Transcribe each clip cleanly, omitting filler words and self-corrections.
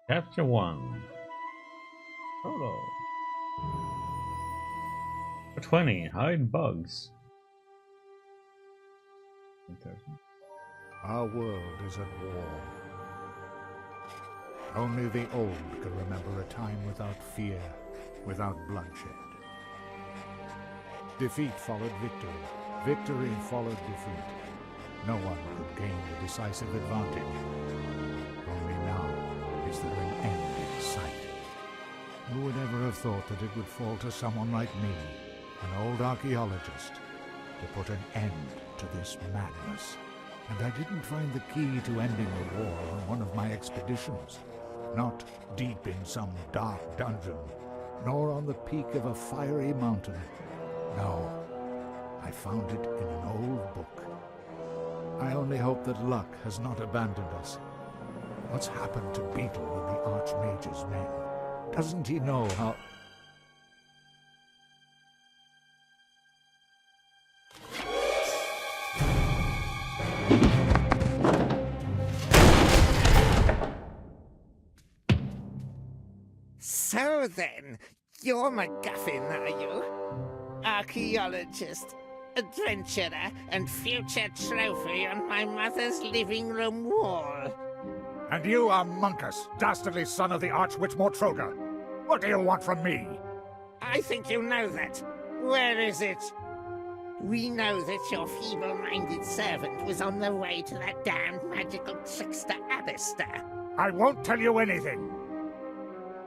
Chapter 1. Prologue. 20. Hide bugs. Our world is at war. Only the old can remember a time without fear, without bloodshed. Defeat followed victory. Victory followed defeat. No one could gain the decisive advantage. Only now is there an end in sight. Who would ever have thought that it would fall to someone like me, an old archaeologist, to put an end to this madness? And I didn't find the key to ending the war on one of my expeditions. Not deep in some dark dungeon, nor on the peak of a fiery mountain. No, I found it in an old book. I only hope that luck has not abandoned us. What's happened to Beetle and the Archmage's men? Doesn't he know how... So then, you're MacGuffin, are you? Archaeologist, adventurer, and future trophy on my mother's living room wall. And you are Monkus, dastardly son of the Archwitch Mortroga. What do you want from me? I think you know that. Where is it? We know that your feeble-minded servant was on the way to that damned magical trickster Alistair. I won't tell you anything.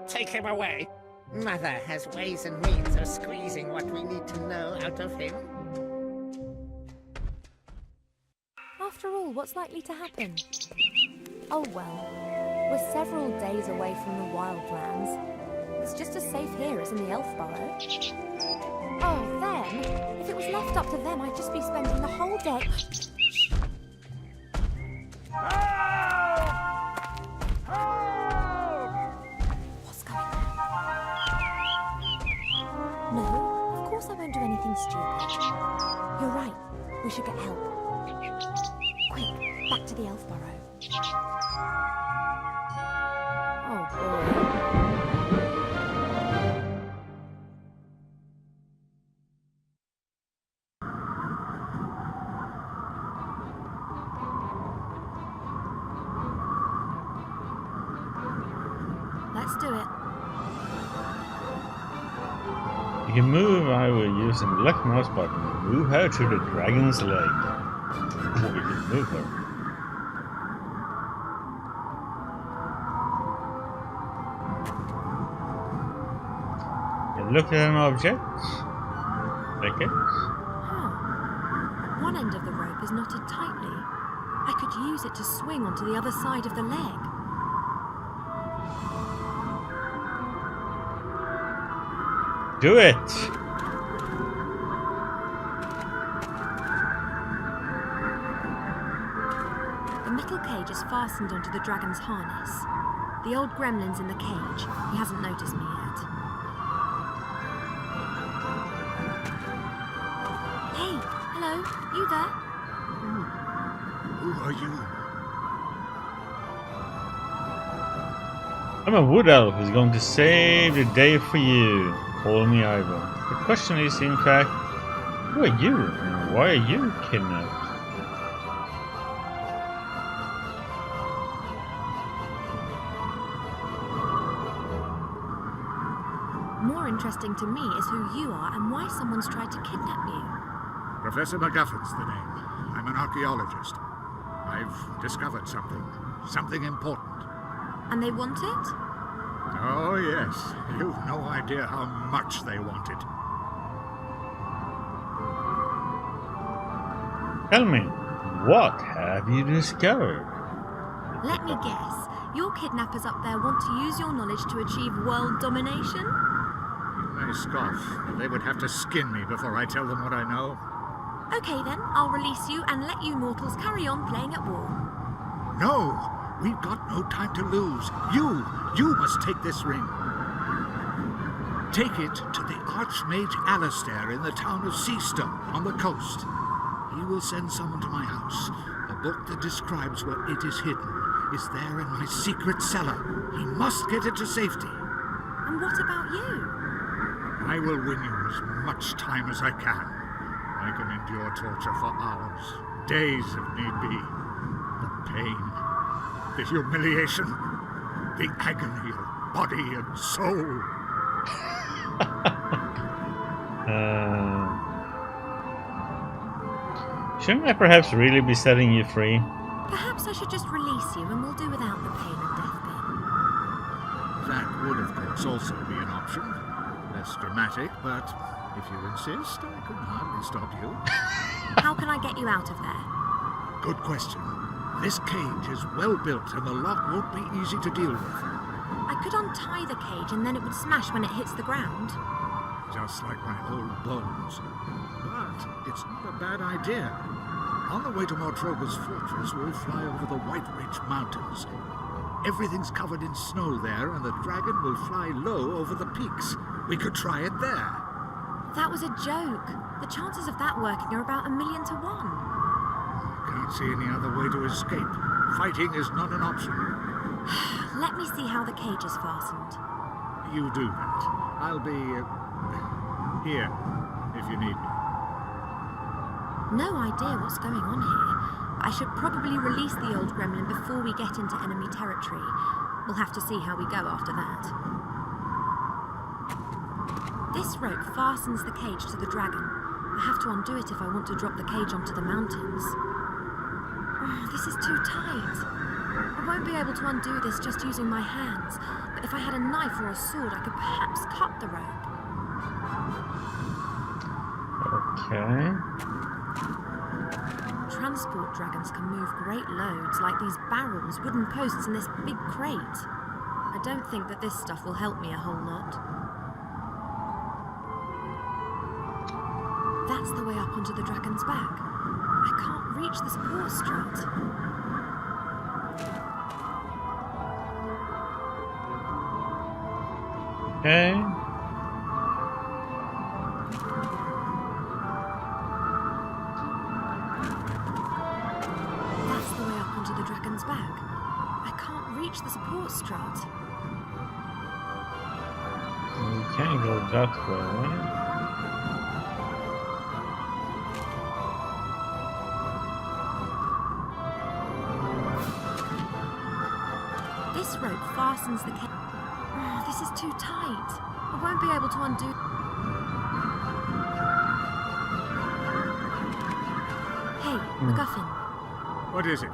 Take him away. Mother has ways and means of squeezing what we need to know out of him. After all, what's likely to happen? Oh well, we're several days away from the wildlands. It's just as safe here as in the Elf Burrow. Oh, then, if it was left up to them, I'd just be spending the whole day... What's going on? No, of course I won't do anything stupid. You're right, we should get help. Quick, back to the Elf Burrow. Oh boy. Let's do it. You can move either using the left mouse button. Move her to the dragon's leg. Or you can move her. You look at an object. Like it. Huh. One end of the rope is knotted tightly. I could use it to swing onto the other side of the leg. Do it! The metal cage is fastened onto the dragon's harness. The old gremlin's in the cage. He hasn't noticed me yet. Hey, hello, you there? Who are you? I'm a wood elf who's going to save the day for you. Call me Ivor. The question is, in fact, who are you and why are you kidnapped? More interesting to me is who you are and why someone's tried to kidnap you. Professor MacGuffin's the name. I'm an archaeologist. I've discovered something important. And they want it? Oh, yes. You've no idea how much they want it. Tell me, what have you discovered? Let me guess. Your kidnappers up there want to use your knowledge to achieve world domination? You may scoff, but they would have to skin me before I tell them what I know. Okay then, I'll release you and let you mortals carry on playing at war. No! We've got no time to lose. You must take this ring. Take it to the Archmage Alistair in the town of Seastone on the coast. He will send someone to my house, a book that describes where it is hidden is there in my secret cellar. He must get it to safety. And what about you? I will win you as much time as I can. I can endure torture for hours, days if need be. The pain, the humiliation, the agony of body and soul. Shouldn't I perhaps really be setting you free? Perhaps I should just release you and we'll do without the pain and death bit. That would, of course, also be an option. Less dramatic, but if you insist, I can hardly stop you. How can I get you out of there? Good question. This cage is well built and the lock won't be easy to deal with. I could untie the cage and then it would smash when it hits the ground. Just like my old bones. But it's not a bad idea. On the way to Mortroga's fortress, we'll fly over the White Ridge Mountains. Everything's covered in snow there, and the dragon will fly low over the peaks. We could try it there. That was a joke. The chances of that working are about 1,000,000 to 1. Can't see any other way to escape. Fighting is not an option. Let me see how the cage is fastened. You do that. I'll be here if you need me. No idea what's going on here. I should probably release the old gremlin before we get into enemy territory. We'll have to see how we go after that. This rope fastens the cage to the dragon. I have to undo it if I want to drop the cage onto the mountains. Oh, this is too tight. I won't be able to undo this just using my hands, but if I had a knife or a sword, I could perhaps cut the rope. Okay. Transport dragons can move great loads, like these barrels, wooden posts, and this big crate. I don't think that this stuff will help me a whole lot. That's the way up onto the dragon's back. I can't reach the support strut. Okay. That's the way up onto the dragon's back. I can't reach the support strut. We can't go that way. This rope fastens the cage. Oh, this is too tight. I won't be able to undo. Hey, MacGuffin. What is it?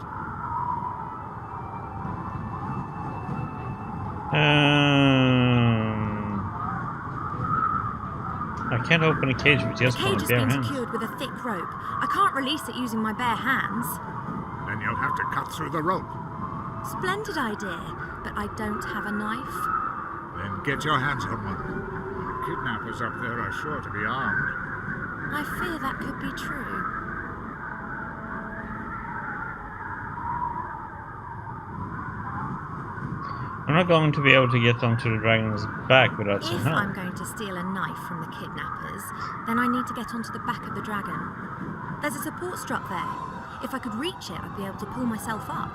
I can't open a cage with just The my cage has bare been hands. secured with a thick rope. I can't release it using my bare hands. Then you'll have to cut through the rope. Splendid idea, but I don't have a knife. Then get your hands on one. The kidnappers up there are sure to be armed. I fear that could be true. I'm not going to be able to get onto the dragon's back without some If help. I'm going to steal a knife from the kidnappers, then I need to get onto the back of the dragon. There's a support strut there. If I could reach it, I'd be able to pull myself up.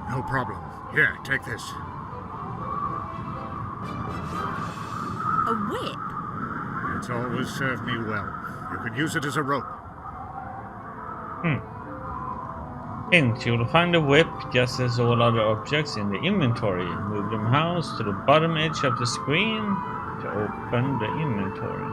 No problem. Here, take this. A whip? It's always served me well. You can use it as a rope. Hint, you'll find a whip just as all other objects in the inventory. Move the mouse to the bottom edge of the screen to open the inventory.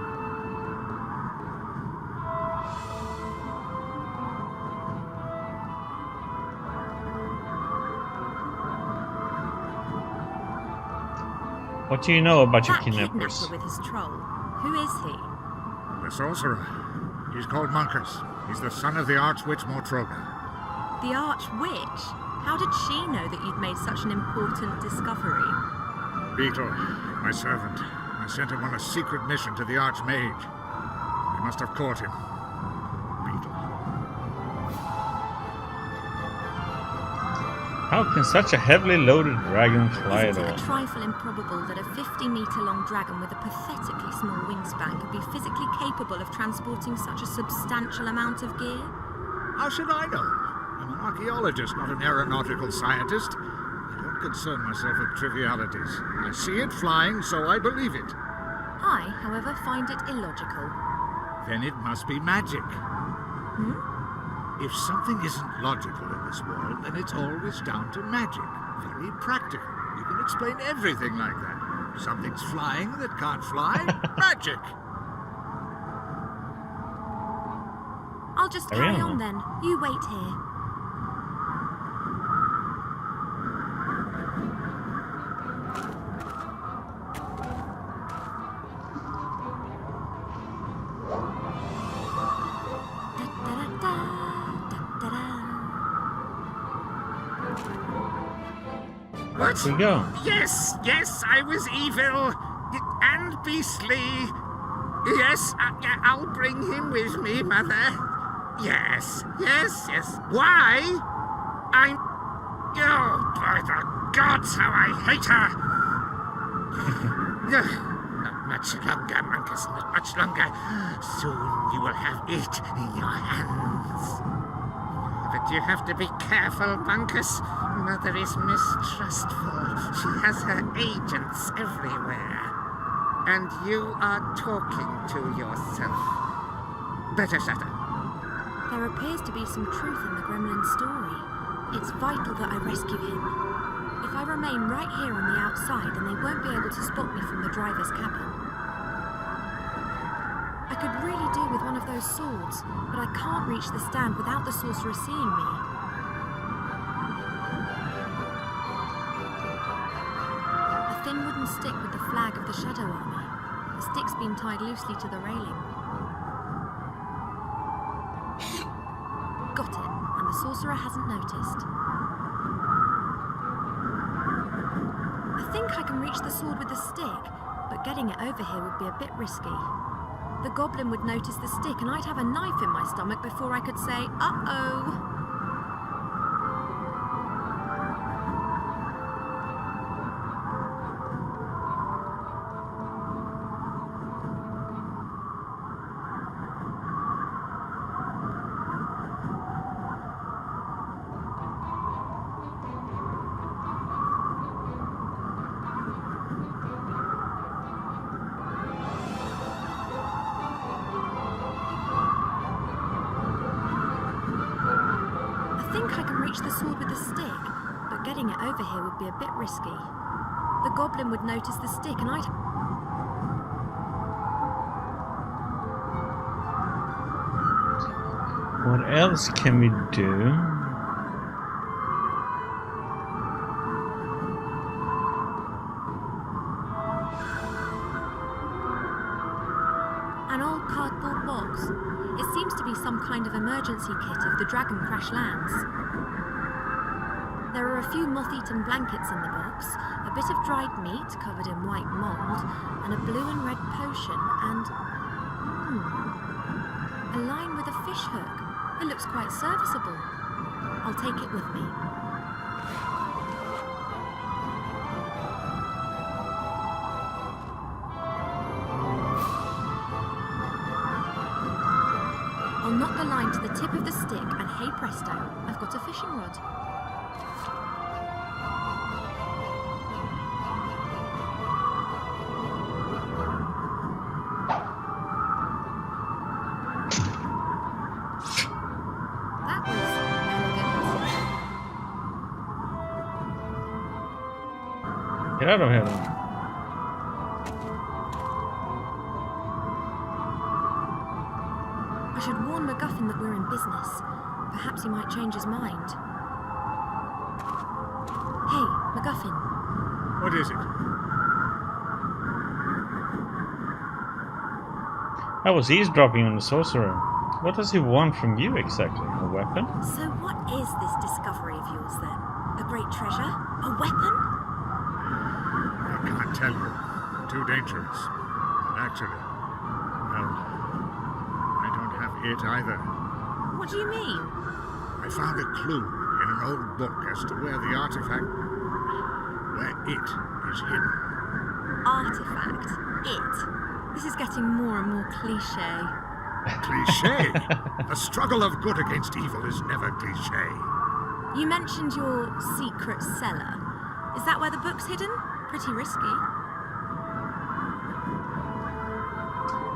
What do you know about your That kidnappers? kidnapper with his troll. Who is he? The sorcerer. He's called Monkus. He's the son of the Archwitch Mortroga. The Archwitch? How did she know that you'd made such an important discovery? Beetle, my servant. I sent him on a secret mission to the Archmage. They must have caught him. Beetle. How can such a heavily loaded dragon fly at Isn't it all? a trifle improbable that a 50-metre-long dragon with a pathetically small wingspan could be physically capable of transporting such a substantial amount of gear? How should I know? I'm an archaeologist, not an aeronautical scientist. I don't concern myself with trivialities. I see it flying, so I believe it. I, however, find it illogical. Then it must be magic. Hmm? If something isn't logical in this world, then it's always down to magic. Very practical. You can explain everything like that. Something's flying that can't fly. Magic! I'll just carry on then. You wait here. What? Here we go. Yes, I was evil and beastly. Yes, I'll bring him with me, Mother. Yes. Why? Oh, by the gods, how I hate her! Not much longer, Monkus, not much longer. Soon you will have it in your hands. But you have to be careful, Monkus. Mother is mistrustful. She has her agents everywhere. And you are talking to yourself. Better shut up. There appears to be some truth in the gremlin story. It's vital that I rescue him. If I remain right here on the outside, then they won't be able to spot me from the driver's cabin. I could really do with one of those swords, but I can't reach the stand without the sorcerer seeing me. A thin wooden stick with the flag of the Shadow Army. The stick's been tied loosely to the railing. Got it, and the sorcerer hasn't noticed. I think I can reach the sword with the stick, but getting it over here would be a bit risky. The goblin would notice the stick and I'd have a knife in my stomach before I could say, uh-oh. I can reach the sword with the stick, but getting it over here would be a bit risky. The goblin would notice the stick and I'd... What else can we do? An old cardboard box. It seems to be some kind of emergency kit if the dragon crash lands. There are a few moth-eaten blankets in the box, a bit of dried meat covered in white mould, and a blue and red potion, and... a line with a fish hook. It looks quite serviceable. I'll take it with me. I'll knot the line to the tip of the stick and hey presto, I've got a fishing rod. That was elegant. Get out of here then. I should warn MacGuffin that we're in business. Perhaps he might change his mind. Hey, MacGuffin. What is it? I was eavesdropping on the sorcerer. What does he want from you exactly? A weapon? So what is this discovery of yours then? A great treasure? A weapon? I can't tell you. Too dangerous. Actually, well, I don't have it either. What do you mean? I found a clue in an old book as to where the artifact... where it is hidden. Artifact. It. This is getting more and more cliché. Cliché? The struggle of good against evil is never cliché. You mentioned your secret cellar. Is that where the book's hidden? Pretty risky.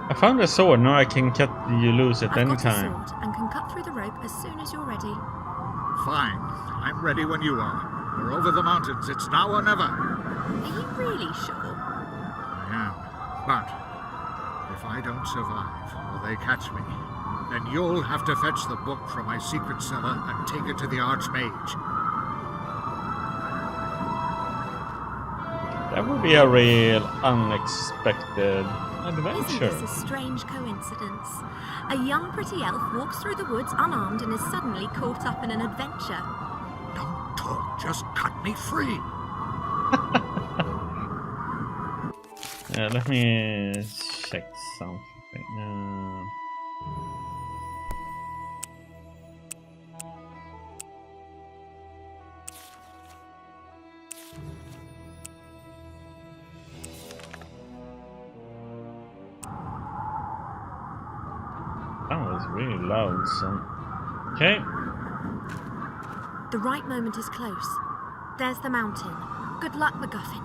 I found a sword. Now I can cut you loose at any I've got time. a sword and can cut through the rope as soon as you're ready. Fine. I'm ready when you are. We're over the mountains. It's now or never. Are you really sure? I am. But if I don't survive or they catch me, then you'll have to fetch the book from my secret cellar and take it to the Archmage. That would be a real unexpected Isn't adventure. this a strange coincidence? A young pretty elf walks through the woods unarmed and is suddenly caught up in an adventure. Don't talk. Just cut me free. Let me check something. That was really loud, so... Okay. The right moment is close. There's the mountain. Good luck, MacGuffin.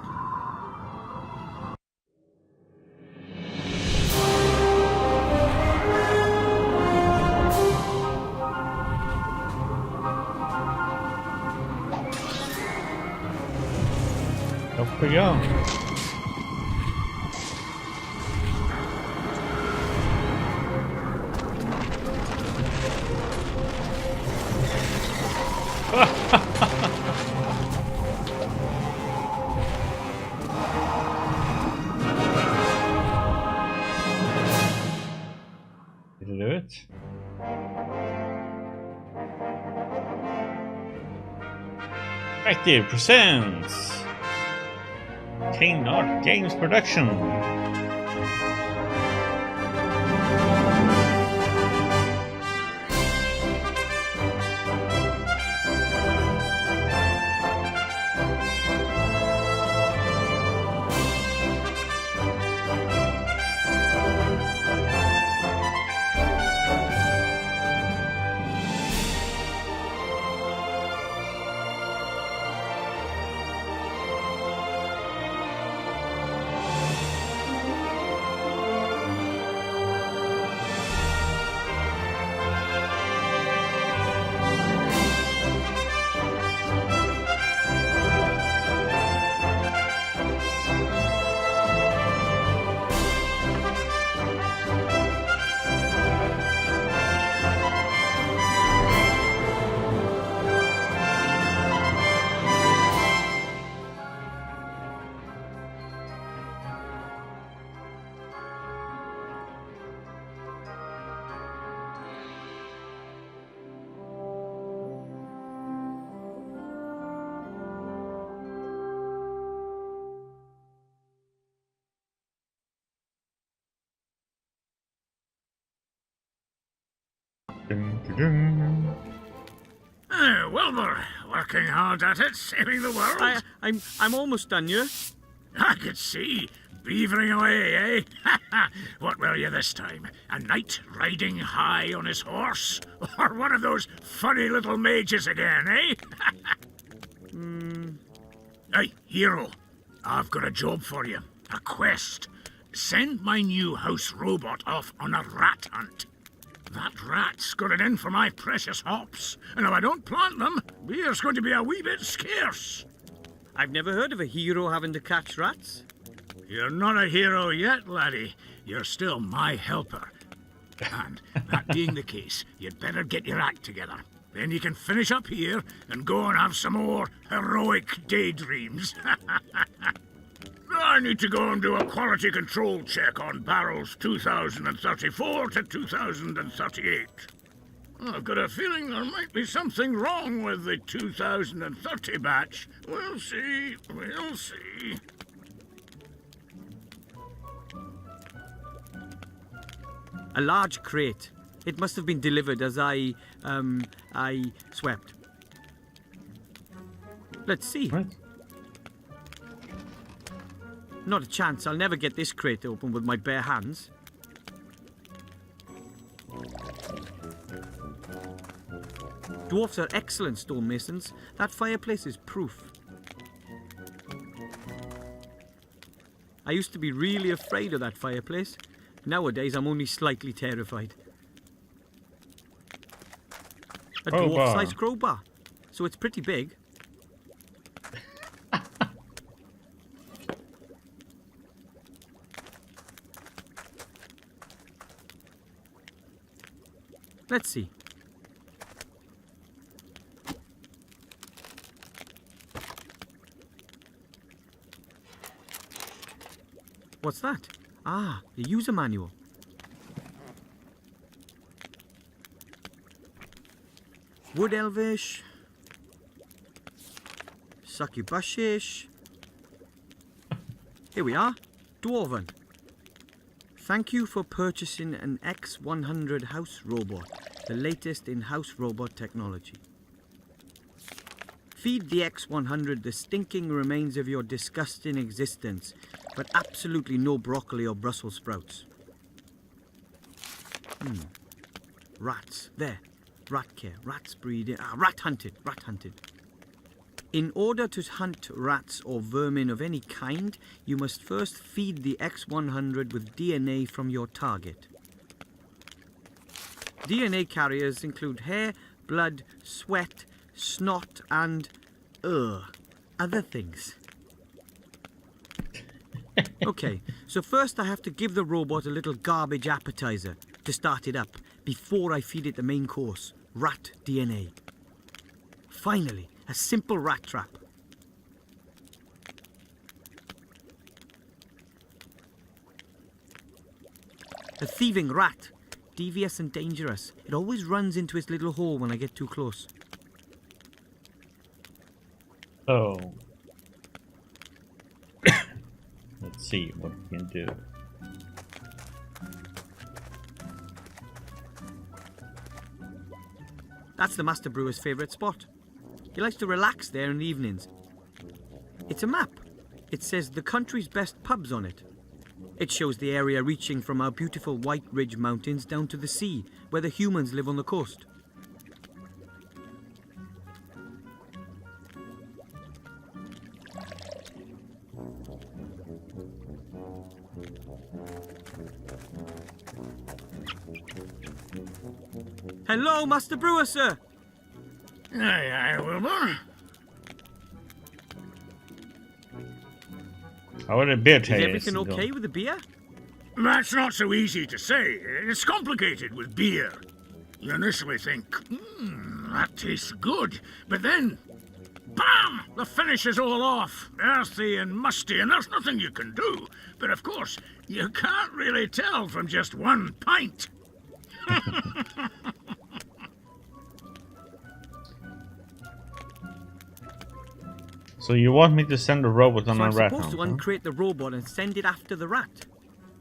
Off we go. Did you do it? Active presents King Art Games production. Dun, dun, dun. Wilbur, working hard at it, saving the world. I'm almost done, you. I could see. Beavering away, eh? What will you this time? A knight riding high on his horse? Or one of those funny little mages again, eh? Hey, hero. I've got a job for you. A quest. Send my new house robot off on a rat hunt. That rat's got it in for my precious hops. And if I don't plant them, beer's going to be a wee bit scarce. I've never heard of a hero having to catch rats. You're not a hero yet, laddie. You're still my helper. And that being the case, you'd better get your act together. Then you can finish up here and go and have some more heroic daydreams. I need to go and do a quality control check on barrels 2034 to 2038. I've got a feeling there might be something wrong with the 2030 batch. We'll see, we'll see. A large crate. It must have been delivered as I swept. Let's see. What? Not a chance. I'll never get this crate open with my bare hands. Dwarfs are excellent stonemasons. That fireplace is proof. I used to be really afraid of that fireplace. Nowadays, I'm only slightly terrified. A dwarf-sized crowbar. So it's pretty big. Let's see. What's that? Ah, the user manual. Wood elvish. Succubushish. Here we are. Dwarven. Thank you for purchasing an X100 house robot, the latest in house robot technology. Feed the X100 the stinking remains of your disgusting existence, but absolutely no broccoli or Brussels sprouts. Rats. There. Rat care. Rats breeding. Rat hunted. Rat hunted. In order to hunt rats or vermin of any kind, you must first feed the X100 with DNA from your target. DNA carriers include hair, blood, sweat, snot, and other things. Okay, so first I have to give the robot a little garbage appetizer to start it up before I feed it the main course, rat DNA. Finally, a simple rat trap. A thieving rat, devious and dangerous. It always runs into its little hole when I get too close. Oh. Let's see what we can do. That's the Master Brewer's favourite spot. He likes to relax there in the evenings. It's a map. It says the country's best pubs on it. It shows the area reaching from our beautiful White Ridge Mountains down to the sea, where the humans live on the coast. Hello, Master Brewer, sir! Aye, aye, Wilbur. How would a beer Is taste? everything okay with the beer? That's not so easy to say. It's complicated with beer. You initially think, that tastes good. But then, bam! The finish is all off. Earthy and musty, and there's nothing you can do. But of course, you can't really tell from just one pint. So you want me to send a robot on So a I'm rat supposed to hunt, huh? uncrate the robot and send it after the rat.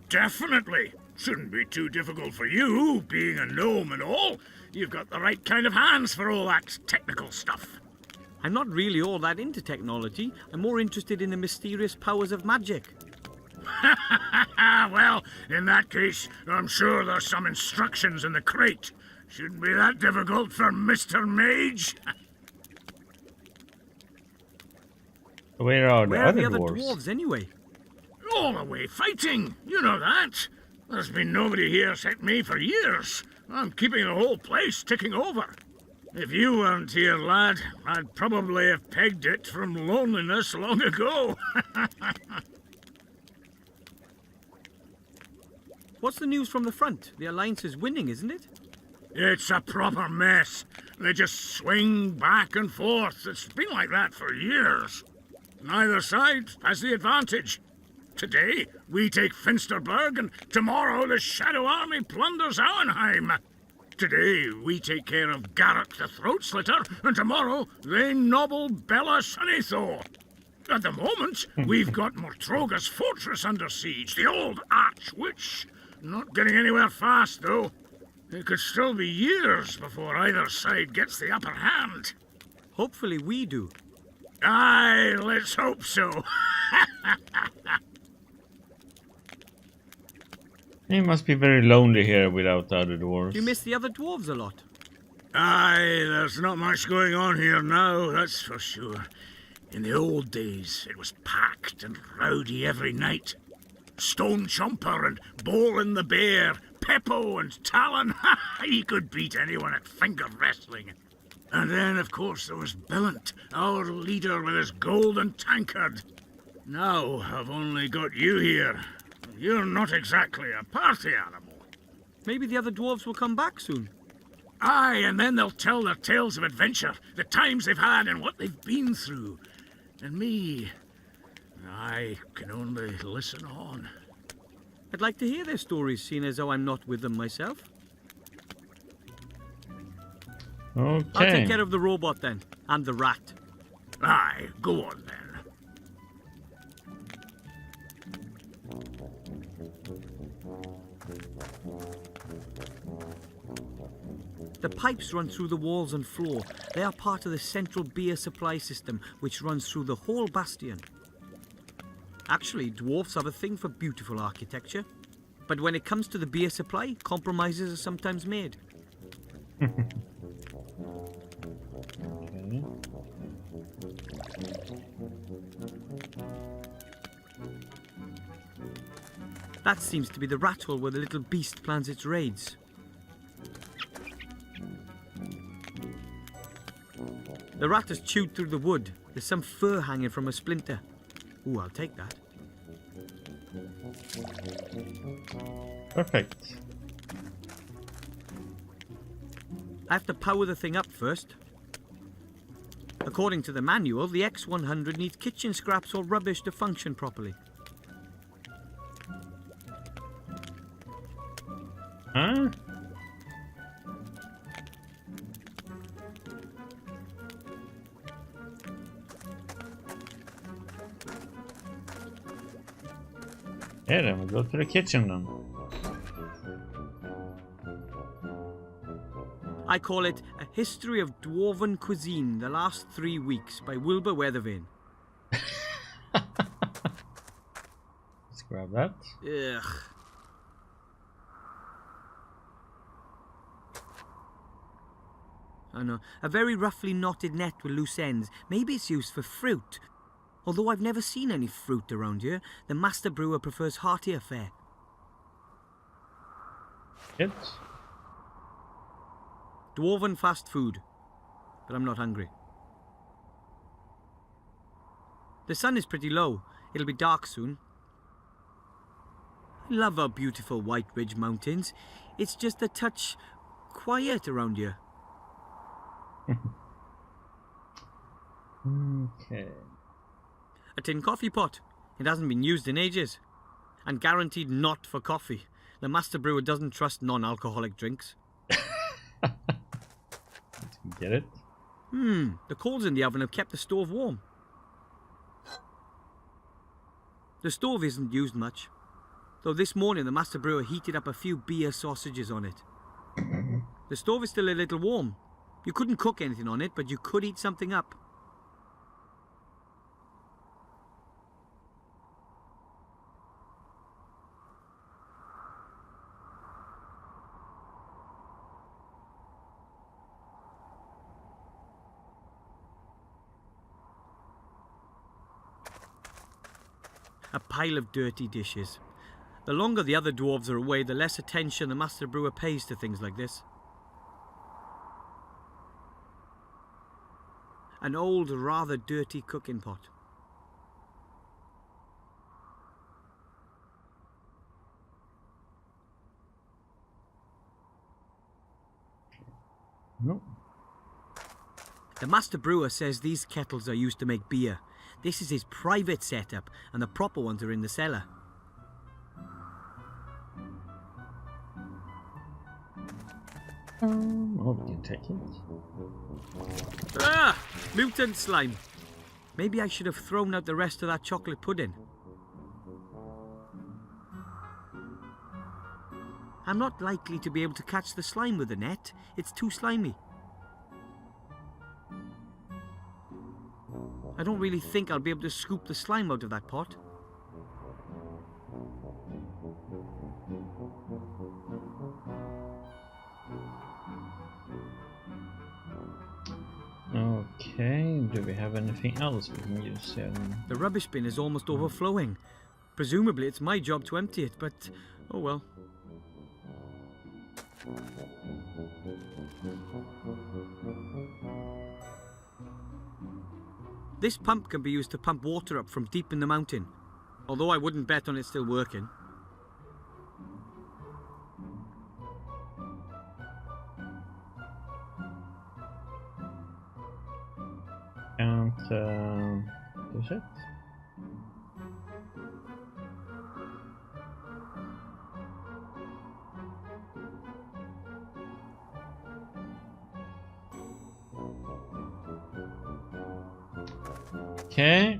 Definitely. Shouldn't be too difficult for you, being a gnome and all. You've got the right kind of hands for all that technical stuff. I'm not really all that into technology. I'm more interested in the mysterious powers of magic. Well, in that case, I'm sure there's some instructions in the crate. Shouldn't be that difficult for Mr. Mage. Where are the Where are other the other dwarves? dwarves anyway? All away fighting. You know that. There's been nobody here except me for years. I'm keeping the whole place ticking over. If you weren't here, lad, I'd probably have pegged it from loneliness long ago. What's the news from the front? The Alliance is winning, isn't it? It's a proper mess. They just swing back and forth. It's been like that for years. Neither side has the advantage. Today, we take Finsterberg, and tomorrow the Shadow Army plunders Auenheim. Today, we take care of Garrett the Throat Slitter, and tomorrow they nobble Bella Sunnithor. At the moment, we've got Mortroga's fortress under siege, the old Archwitch. Not getting anywhere fast, though. It could still be years before either side gets the upper hand. Hopefully we do. Aye, let's hope so. He must be very lonely here without the other dwarves. You miss the other dwarves a lot. Aye, there's not much going on here now, that's for sure. In the old days, it was packed and rowdy every night. Stone Chomper and Bolin the Bear, Peppo and Talon, he could beat anyone at finger wrestling. And then, of course, there was Billant, our leader with his golden tankard. Now I've only got you here. You're not exactly a party animal. Maybe the other dwarves will come back soon. Aye, and then they'll tell their tales of adventure, the times they've had and what they've been through. And me, I can only listen on. I'd like to hear their stories, seeing as though I'm not with them myself. Okay. I'll take care of the robot then, and the rat. Aye, go on then. The pipes run through the walls and floor. They are part of the central beer supply system, which runs through the whole bastion. Actually, dwarfs have a thing for beautiful architecture. But when it comes to the beer supply, compromises are sometimes made. Okay. That seems to be the rat hole where the little beast plans its raids. The rat has chewed through the wood. There's some fur hanging from a splinter. Ooh, I'll take that. Perfect. I have to power the thing up first. According to the manual, the X100 needs kitchen scraps or rubbish to function properly. Huh? Yeah, then we'll go to the kitchen then. I call it A History of Dwarven Cuisine, the Last 3 Weeks by Wilbur Weathervane. Let's grab that. Ugh. I know. A very roughly knotted net with loose ends. Maybe it's used for fruit. Although I've never seen any fruit around here, the master brewer prefers heartier fare. It's Dwarven fast food. But I'm not hungry. The sun is pretty low. It'll be dark soon. I love our beautiful White Ridge Mountains. It's just a touch quiet around here. okay. A tin coffee pot. It hasn't been used in ages. And guaranteed not for coffee. The master brewer doesn't trust non-alcoholic drinks. Get it? The coals in the oven have kept the stove warm. The stove isn't used much. Though this morning the master brewer heated up a few beer sausages on it. The stove is still a little warm. You couldn't cook anything on it, but you could heat something up. A pile of dirty dishes. The longer the other dwarves are away, the less attention the master brewer pays to things like this. An old, rather dirty cooking pot. No. The master brewer says these kettles are used to make beer. This is his private setup, and the proper ones are in the cellar. Oh, we can take it. Ah! Mutant slime. Maybe I should have thrown out the rest of that chocolate pudding. I'm not likely to be able to catch the slime with the net. It's too slimy. I don't really think I'll be able to scoop the slime out of that pot. Okay, do we have anything else we can use here? The rubbish bin is almost overflowing. Presumably it's my job to empty it, but oh well. This pump can be used to pump water up from deep in the mountain, although I wouldn't bet on it still working. And is it? Okay.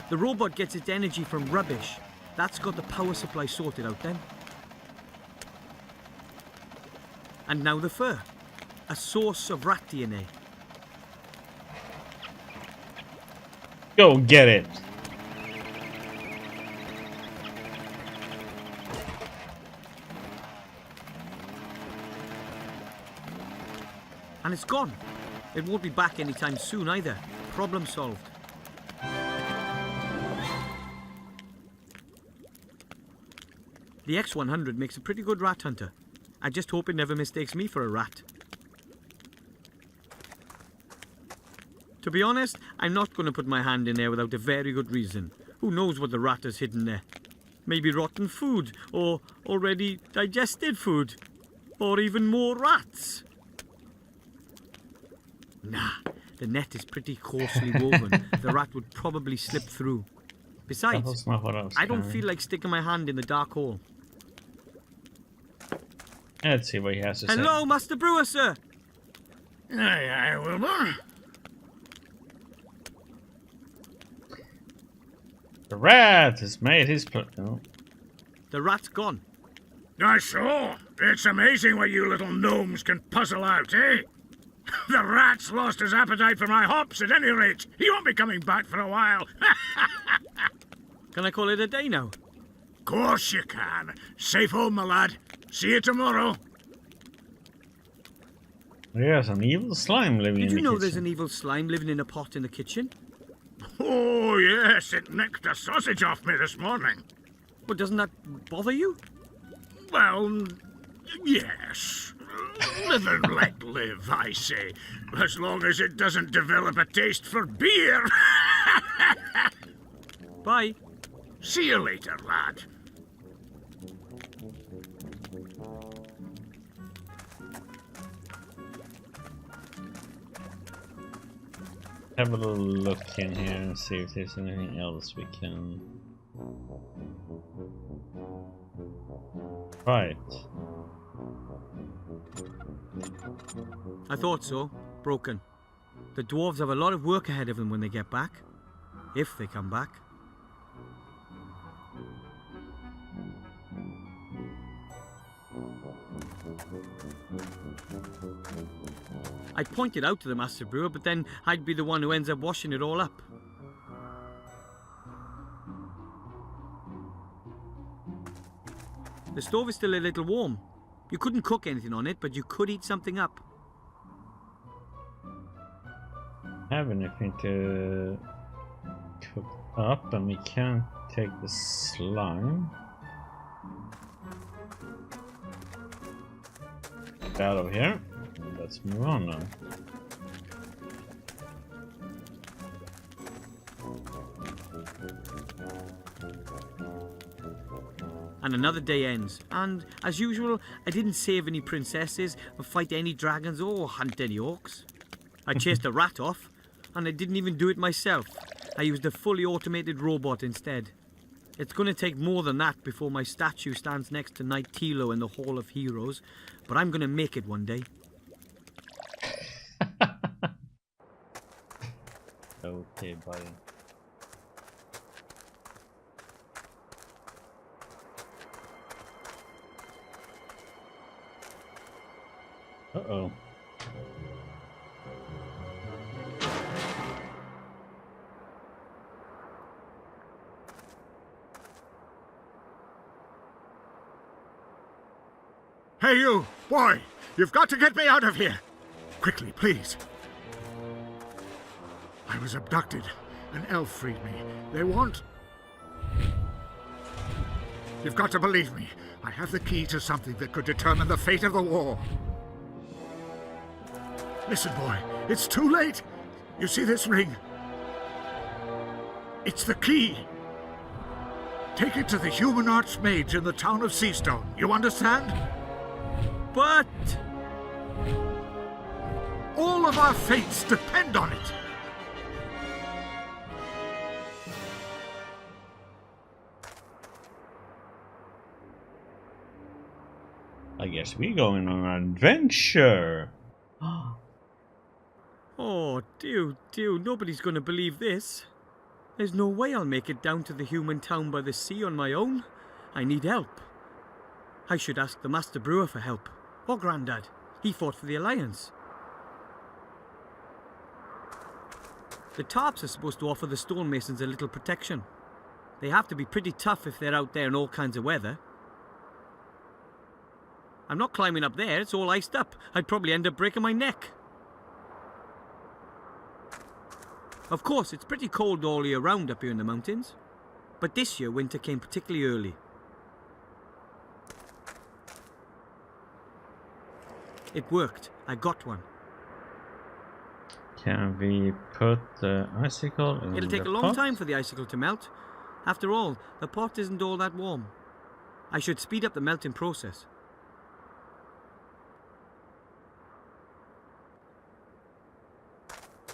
The robot gets its energy from rubbish. That's got the power supply sorted out then. And now the fur. A source of rat DNA. Go get it. And it's gone. It won't be back anytime soon either. Problem solved. The X100 makes a pretty good rat hunter. I just hope it never mistakes me for a rat. To be honest, I'm not going to put my hand in there without a very good reason. Who knows what the rat has hidden there? Maybe rotten food, or already digested food, or even more rats. Nah, the net is pretty coarsely woven. The rat would probably slip through. Besides, That's not what I was I don't carrying. feel like sticking my hand in the dark hole. Let's see what he has to say. Hello, Master Brewer, sir! Aye, aye, Wilbur. The rat has made his oh. The rat's gone. I saw. It's amazing what you little gnomes can puzzle out, eh? The rat's lost his appetite for my hops at any rate. He won't be coming back for a while. Can I call it a day now? Course you can. Safe home, my lad. See you tomorrow. There's an evil slime living in Did the you know kitchen. there's an evil slime living in a pot in the kitchen? Oh, yes, it nicked a sausage off me this morning. Well, doesn't that bother you? Well, yes. Live and let live, I say. As long as it doesn't develop a taste for beer. Bye. See you later, lad. Have a little look in here and see if there's anything else we can. Right. I thought so. Broken. The dwarves have a lot of work ahead of them when they get back. If they come back. I pointed out to the Master Brewer, but then I'd be the one who ends up washing it all up. The stove is still a little warm. You couldn't cook anything on it, but you could eat something up. Have anything to cook up, and we can't take the slime. Get out of here. Let's move on now. And another day ends, and as usual, I didn't save any princesses, or fight any dragons, or hunt any orcs. I chased a rat off, and I didn't even do it myself. I used a fully automated robot instead. It's going to take more than that before my statue stands next to Knight Tilo in the Hall of Heroes, but I'm going to make it one day. Okay, buddy. Uh-oh. Hey, you! Boy! You've got to get me out of here! Quickly, please. I was abducted. An elf freed me. They want... You've got to believe me. I have the key to something that could determine the fate of the war. Listen, boy. It's too late. You see this ring? It's the key. Take it to the human archmage in the town of Seastone. You understand? But... all of our fates depend on it. I guess we're going on an adventure. Oh, dear, nobody's going to believe this. There's no way I'll make it down to the human town by the sea on my own. I need help. I should ask the Master Brewer for help. Or Grandad. He fought for the Alliance. The tarps are supposed to offer the stonemasons a little protection. They have to be pretty tough if they're out there in all kinds of weather. I'm not climbing up there, it's all iced up. I'd probably end up breaking my neck. Of course, it's pretty cold all year round up here in the mountains. But this year, winter came particularly early. It worked. I got one. Can we put the icicle in It'll take the a long pot? time for the icicle to melt. After all, the pot isn't all that warm. I should speed up the melting process.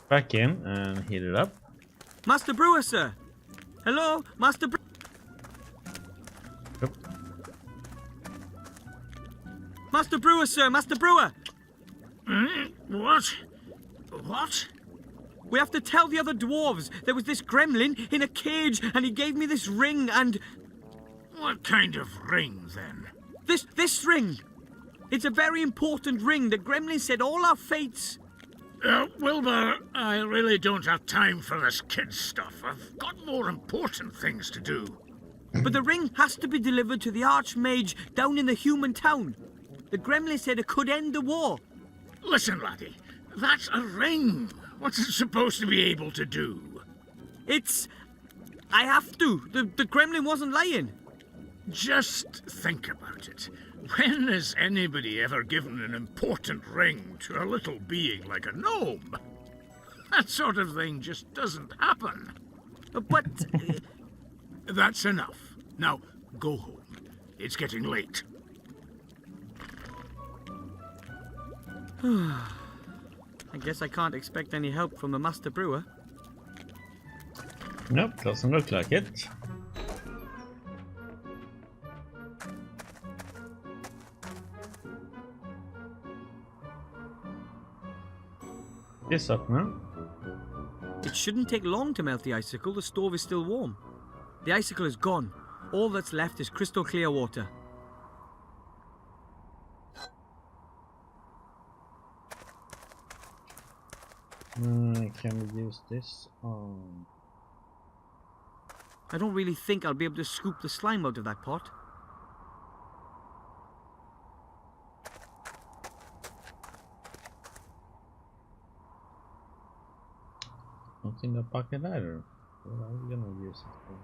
Back in and heat it up. Master Brewer, sir! Hello, Master Brewer! Yep. Master Brewer, sir! Master Brewer! What? What? We have to tell the other dwarves. There was this gremlin in a cage and he gave me this ring and... What kind of ring, then? This ring! It's a very important ring. The gremlin said all our fates... Wilbur, I really don't have time for this kid stuff. I've got more important things to do. But the ring has to be delivered to the Archmage down in the human town. The gremlin said it could end the war. Listen, laddie, that's a ring. What's it supposed to be able to do? It's... I have to. The gremlin wasn't lying. Just think about it. When has anybody ever given an important ring to a little being like a gnome? That sort of thing just doesn't happen. But... That's enough. Now, go home. It's getting late. I guess I can't expect any help from the Master Brewer. Nope, doesn't look like it. This up now. It shouldn't take long to melt the icicle. The stove is still warm. The icicle is gone. All that's left is crystal clear water. Can we use this on? I don't really think I'll be able to scoop the slime out of that pot. Not in the bucket either. What are we gonna use it for?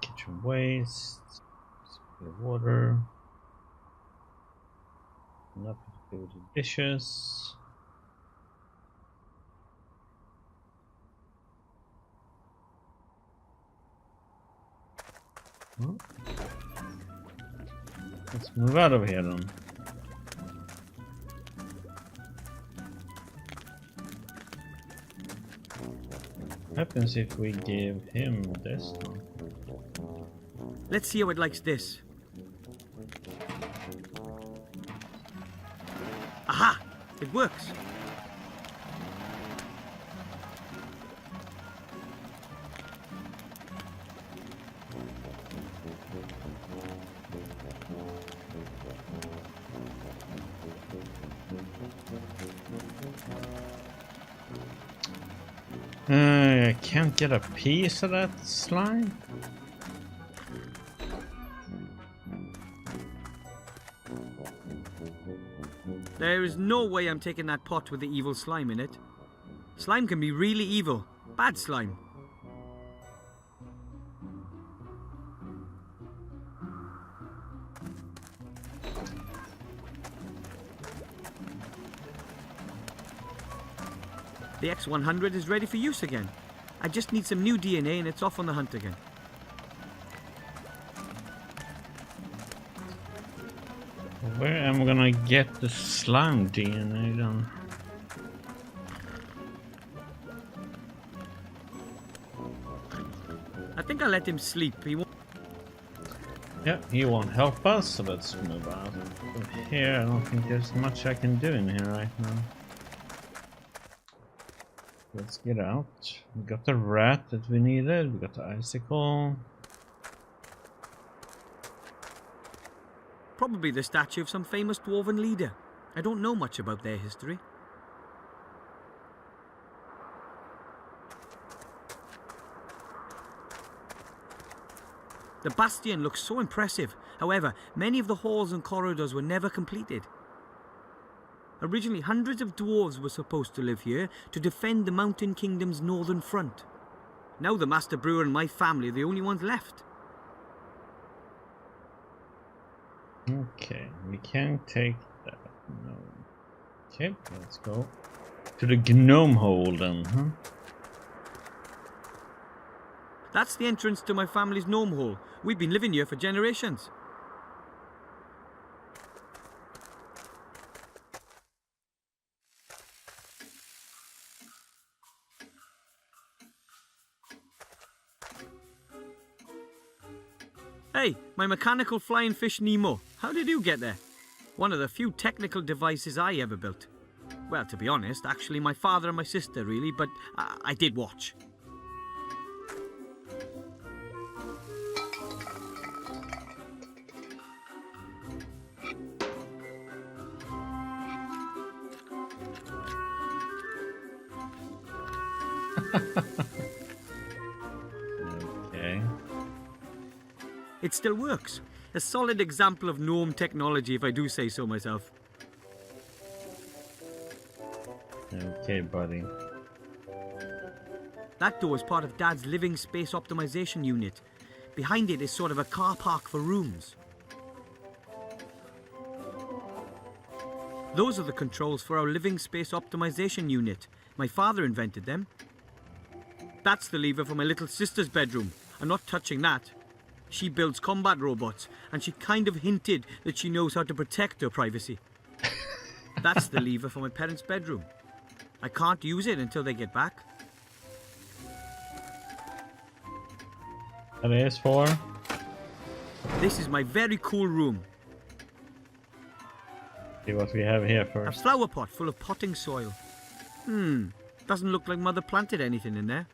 Kitchen waste. Spare water. Nothing to do with the dishes. Well, let's move out of here then. What happens if we give him this one? Let's see how it likes this. Aha! It works. I can't get a piece of that slime. There is no way I'm taking that pot with the evil slime in it. Slime can be really evil. Bad slime. The X100 is ready for use again. I just need some new DNA and it's off on the hunt again. Where am I gonna get the slime DNA then? I think I'll let him sleep. He won't. Yeah, he won't help us, so let's move out of here. I don't think there's much I can do in here right now. Let's get out. We got the rat that we needed. We got the icicle. Probably the statue of some famous dwarven leader. I don't know much about their history. The bastion looks so impressive. However, many of the halls and corridors were never completed. Originally, hundreds of dwarves were supposed to live here to defend the Mountain Kingdom's northern front. Now the Master Brewer and my family are the only ones left. Okay, we can take that. No. Okay, let's go to the gnome hole then, huh? That's the entrance to my family's gnome hole. We've been living here for generations. Hey, my mechanical flying fish Nemo. How did you get there? One of the few technical devices I ever built. Well, to be honest, actually my father and my sister really, but I did watch. Okay. It still works. A solid example of gnome technology, if I do say so myself. Okay, buddy. That door is part of Dad's living space optimization unit. Behind it is sort of a car park for rooms. Those are the controls for our living space optimization unit. My father invented them. That's the lever for my little sister's bedroom. I'm not touching that. She builds combat robots, and she kind of hinted that she knows how to protect her privacy. That's the lever for my parents' bedroom. I can't use it until they get back. That is for? This is my very cool room. See what we have here A first. flower pot full of potting soil. Doesn't look like Mother planted anything in there.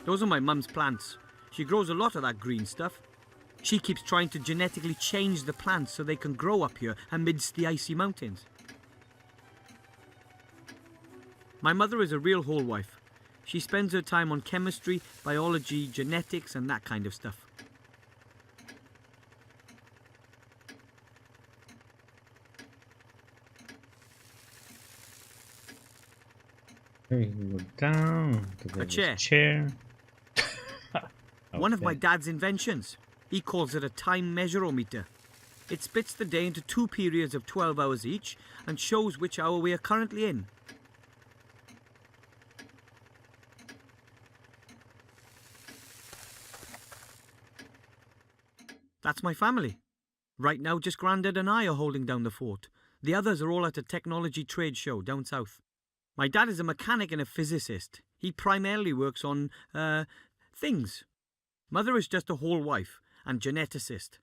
Those are my mum's plants. She grows a lot of that green stuff. She keeps trying to genetically change the plants so they can grow up here amidst the icy mountains. My mother is a real whole wife. She spends her time on chemistry, biology, genetics, and that kind of stuff. Here we go down to A chair. chair. One of my Okay. dad's inventions. He calls it a time measurometer. It splits the day into 2 periods of 12 hours each and shows which hour we are currently in. That's my family. Right now, just Grandad and I are holding down the fort. The others are all at a technology trade show down south. My dad is a mechanic and a physicist. He primarily works on, things. Mother is just a whole wife and geneticist.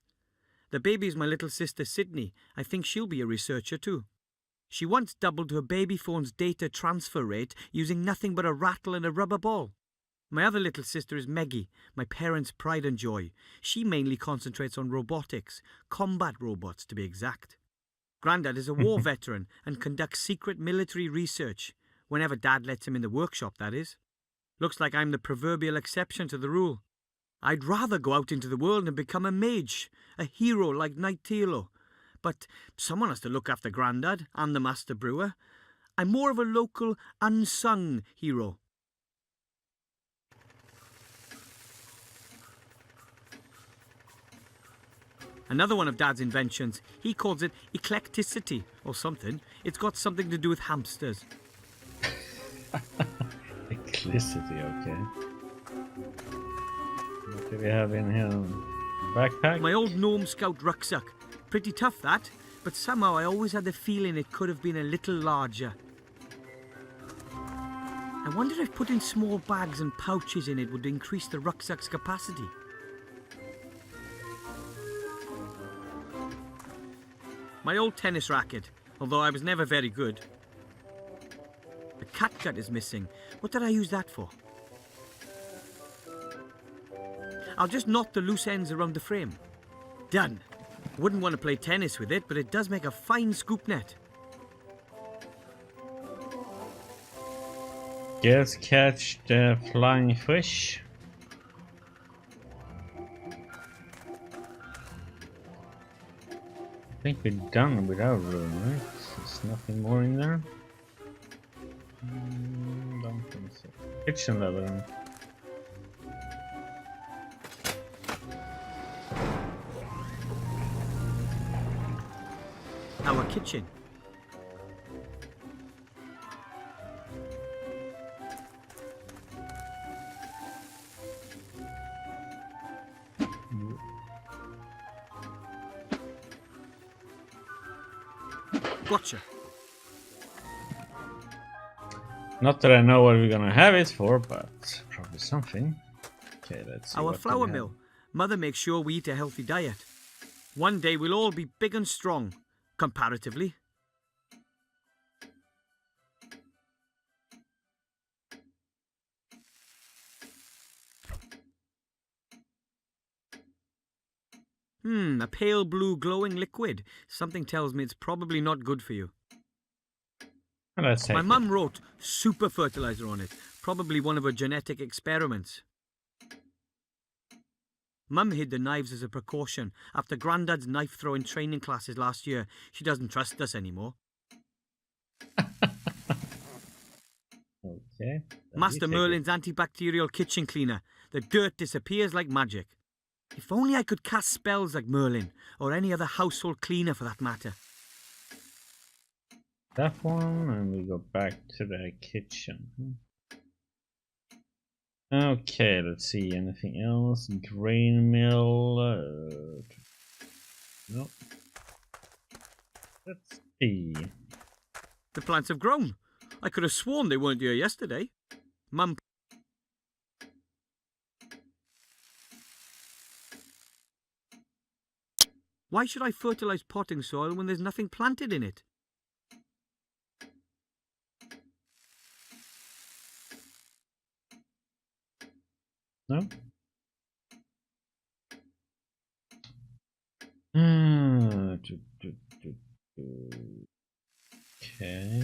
The baby is my little sister Sydney. I think she'll be a researcher too. She once doubled her baby phone's data transfer rate using nothing but a rattle and a rubber ball. My other little sister is Meggie, my parents' pride and joy. She mainly concentrates on robotics, combat robots to be exact. Grandad is a war veteran and conducts secret military research, whenever Dad lets him in the workshop, that is. Looks like I'm the proverbial exception to the rule. I'd rather go out into the world and become a mage, a hero like Knight Tilo. But someone has to look after Grandad and the Master Brewer. I'm more of a local, unsung hero. Another one of Dad's inventions, he calls it eclecticity or something. It's got something to do with hamsters. Eclecticity, okay. What do we have in here? Backpack? My old gnome scout rucksack. Pretty tough that, but somehow I always had the feeling it could have been a little larger. I wonder if putting small bags and pouches in it would increase the rucksack's capacity. My old tennis racket, although I was never very good. The catgut is missing. What did I use that for? I'll just knot the loose ends around the frame. Done. Wouldn't want to play tennis with it, but it does make a fine scoop net. Just catch the flying fish. I think we're done with our room, right? There's nothing more in there. Don't think so. Kitchen level. Our kitchen. Gotcha. Not that I know what we're gonna have it for, but probably something. Okay, let's see. Our what flour we mill. have. Mother makes sure we eat a healthy diet. One day we'll all be big and strong, comparatively. A pale blue glowing liquid. Something tells me it's probably not good for you. Let's take My it. mum wrote super fertilizer on it. Probably one of her genetic experiments. Mum hid the knives as a precaution. After Grandad's knife-throwing training classes last year, she doesn't trust us anymore. Okay. Master Merlin's antibacterial kitchen cleaner. The dirt disappears like magic. If only I could cast spells like Merlin, or any other household cleaner for that matter. That one, and we go back to the kitchen. Okay, let's see. Anything else? Grain mill. Nope. Let's see. The plants have grown. I could have sworn they weren't here yesterday. Mum. Why should I fertilize potting soil when there's nothing planted in it? No? Okay.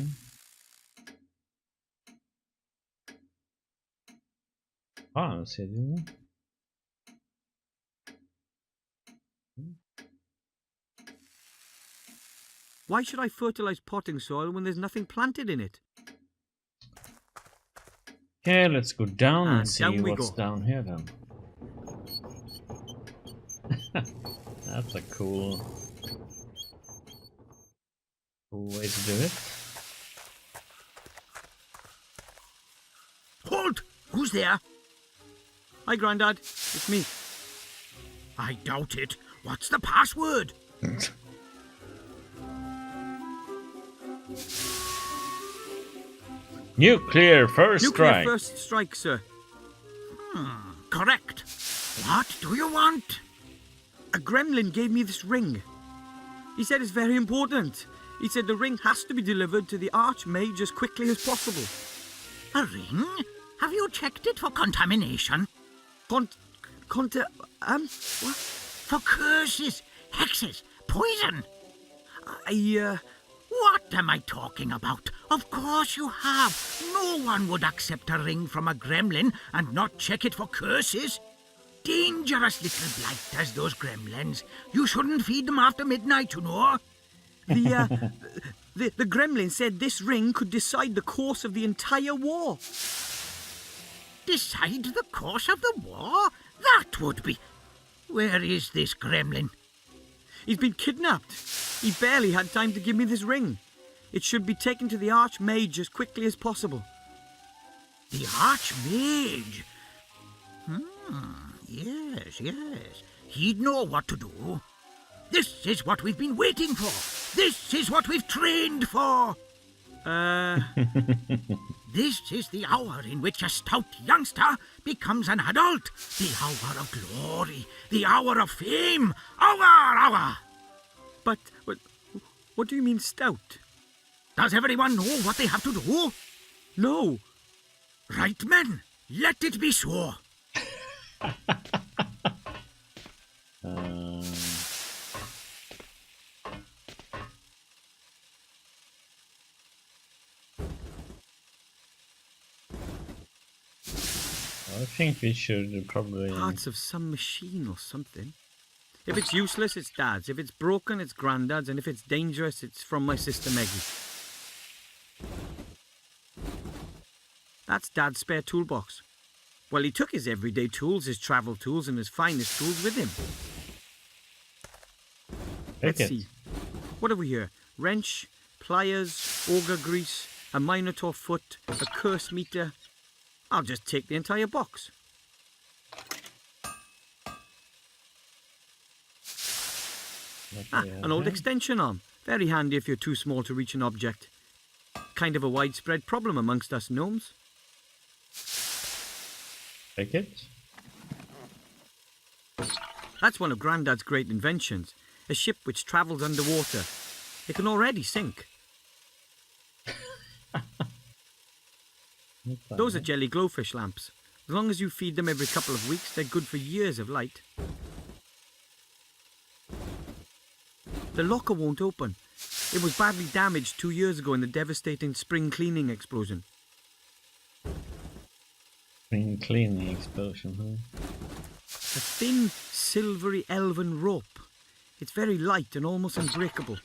Ah, let's see, didn't we? Why should I fertilize potting soil when there's nothing planted in it? Okay, let's go down and see down we what's go. down here then. That's a cool way to do it. Halt! Who's there? Hi, Grandad. It's me. I doubt it. What's the password? Nuclear first Nuclear strike. first strike, sir. Correct. What do you want? A gremlin gave me this ring. He said it's very important. He said the ring has to be delivered to the Archmage as quickly as possible. A ring? Have you checked it for contamination? What? For curses, hexes, poison? What am I talking about? Of course you have. No one would accept a ring from a gremlin and not check it for curses. dangerous little blighters, those gremlins. You shouldn't feed them after midnight, you know. The gremlin said this ring could decide the course of the entire war. Decide the course of the war? That would be... Where is this gremlin? He's been kidnapped. He barely had time to give me this ring. It should be taken to the Archmage as quickly as possible. The Archmage? Yes. He'd know what to do. This is what we've been waiting for. This is what we've trained for. This is the hour in which a stout youngster becomes an adult. The hour of glory. The hour of fame. Hour! But what do you mean stout? Does everyone know what they have to do? No. Right, men. Let it be so. I think we should probably... Parts of some machine or something. If it's useless, it's Dad's. If it's broken, it's Grandad's. And if it's dangerous, it's from my sister Meggie. That's Dad's spare toolbox. Well, he took his everyday tools, his travel tools, and his finest tools with him. Let's see. What have we here? Wrench, pliers, auger grease, a minotaur foot, a curse meter. I'll just take the entire box. An old extension arm. Very handy if you're too small to reach an object. Kind of a widespread problem amongst us gnomes. Take it. That's one of Grandad's great inventions. A ship which travels underwater. It can already sink. Those are jelly glowfish lamps. As long as you feed them every couple of weeks, they're good for years of light. The locker won't open. It was badly damaged 2 years ago in the devastating spring cleaning explosion. Spring cleaning explosion, huh? A thin, silvery elven rope. It's very light and almost unbreakable.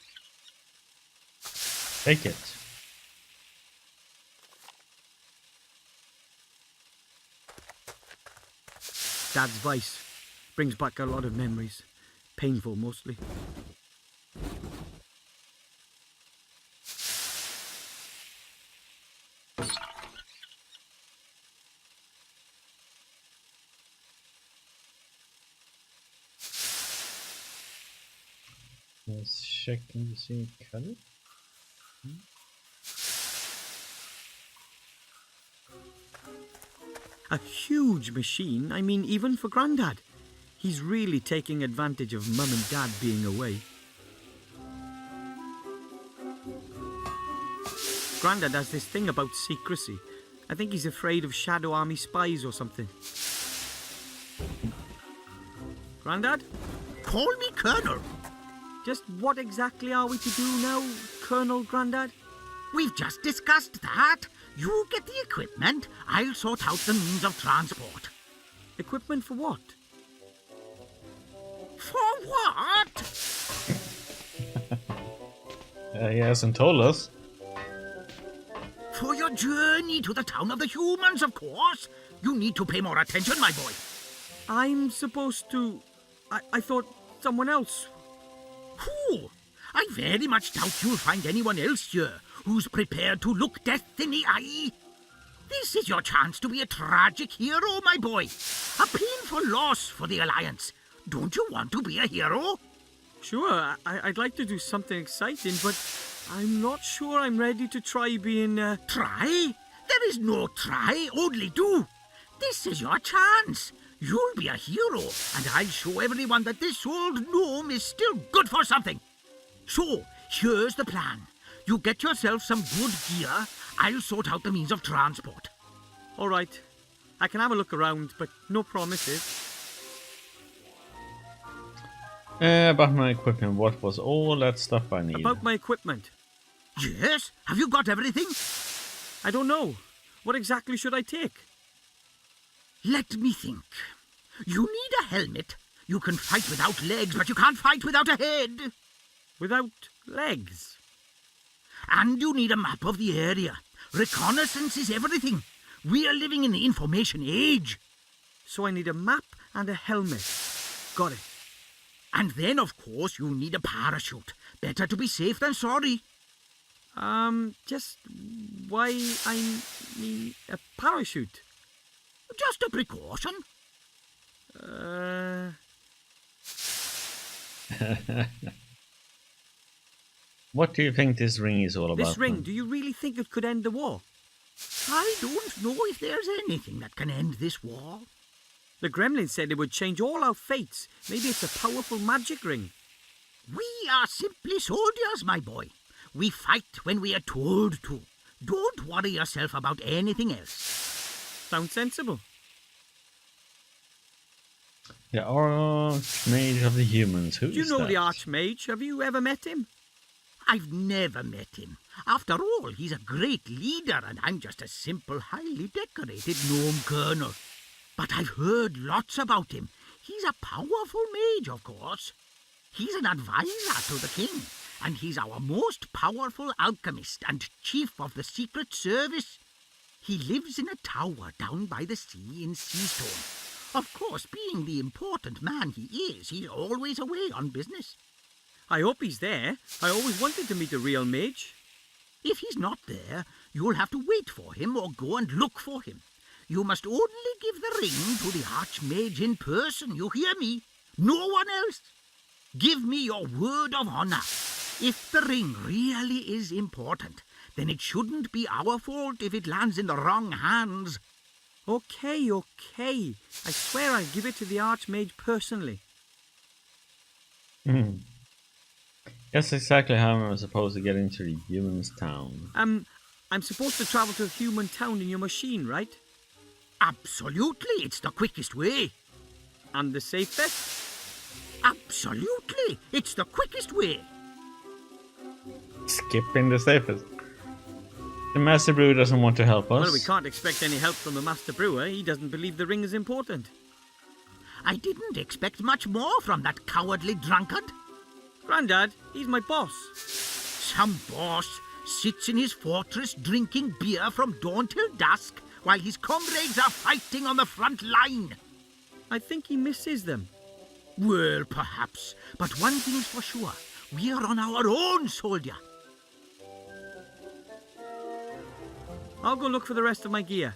Take it. Dad's vice brings back a lot of memories. Painful, mostly. Let's check and see color. A huge machine, I mean, even for Grandad. He's really taking advantage of Mum and Dad being away. Grandad has this thing about secrecy. I think he's afraid of Shadow Army spies or something. Grandad? Call me Colonel. Just what exactly are we to do now, Colonel Grandad? We've just discussed that. You get the equipment, I'll sort out the means of transport. Equipment for what? For what? He hasn't told us. For your journey to the town of the humans, of course. You need to pay more attention, my boy. I'm supposed to... I thought someone else... Who? I very much doubt you'll find anyone else here who's prepared to look death in the eye. This is your chance to be a tragic hero, my boy. A painful loss for the Alliance. Don't you want to be a hero? Sure, I'd like to do something exciting, but I'm not sure I'm ready to try being... Try? There is no try, only do. This is your chance. You'll be a hero, and I'll show everyone that this old gnome is still good for something. So, here's the plan. You get yourself some good gear. I'll sort out the means of transport. All right. I can have a look around, but no promises. About my equipment, what was all that stuff I need? About my equipment? Yes? Have you got everything? I don't know. What exactly should I take? Let me think. You need a helmet. You can fight without legs, but you can't fight without a head. Without legs? And you need a map of the area. Reconnaissance is everything. We are living in the information age. So I need a map and a helmet. Got it. And then, of course, you need a parachute. Better to be safe than sorry. Just why I need a parachute? Just a precaution. What do you think this ring is all about? This ring, then? do you really think it could end the war? I don't know if there's anything that can end this war. The gremlin said it would change all our fates. Maybe it's a powerful magic ring. We are simply soldiers, my boy. We fight when we are told to. Don't worry yourself about anything else. Sounds sensible. The Archmage of the Humans. Who is Do you know that? the Archmage? Have you ever met him? I've never met him. After all, he's a great leader, and I'm just a simple, highly decorated gnome colonel. But I've heard lots about him. He's a powerful mage, of course. He's an advisor to the king, and he's our most powerful alchemist and chief of the Secret Service. He lives in a tower down by the sea in Seastone. Of course, being the important man he is, he's always away on business. I hope he's there. I always wanted to meet a real mage. If he's not there, you'll have to wait for him or go and look for him. You must only give the ring to the Archmage in person, you hear me? No one else. Give me your word of honor. If the ring really is important, then it shouldn't be our fault if it lands in the wrong hands. Okay. I swear I'll give it to the Archmage personally. That's exactly how I'm supposed to get into the humans' town. I'm supposed to travel to a human town in your machine, right? Absolutely, it's the quickest way. And the safest? Absolutely, it's the quickest way. Skipping the safest. The Master Brew doesn't want to help us. Well, we can't expect any help from the Master Brewer. He doesn't believe the ring is important. I didn't expect much more from that cowardly drunkard. Grandad, he's my boss. Some boss sits in his fortress drinking beer from dawn till dusk while his comrades are fighting on the front line. I think he misses them. Well, perhaps, but one thing's for sure. We are on our own, soldier. I'll go look for the rest of my gear.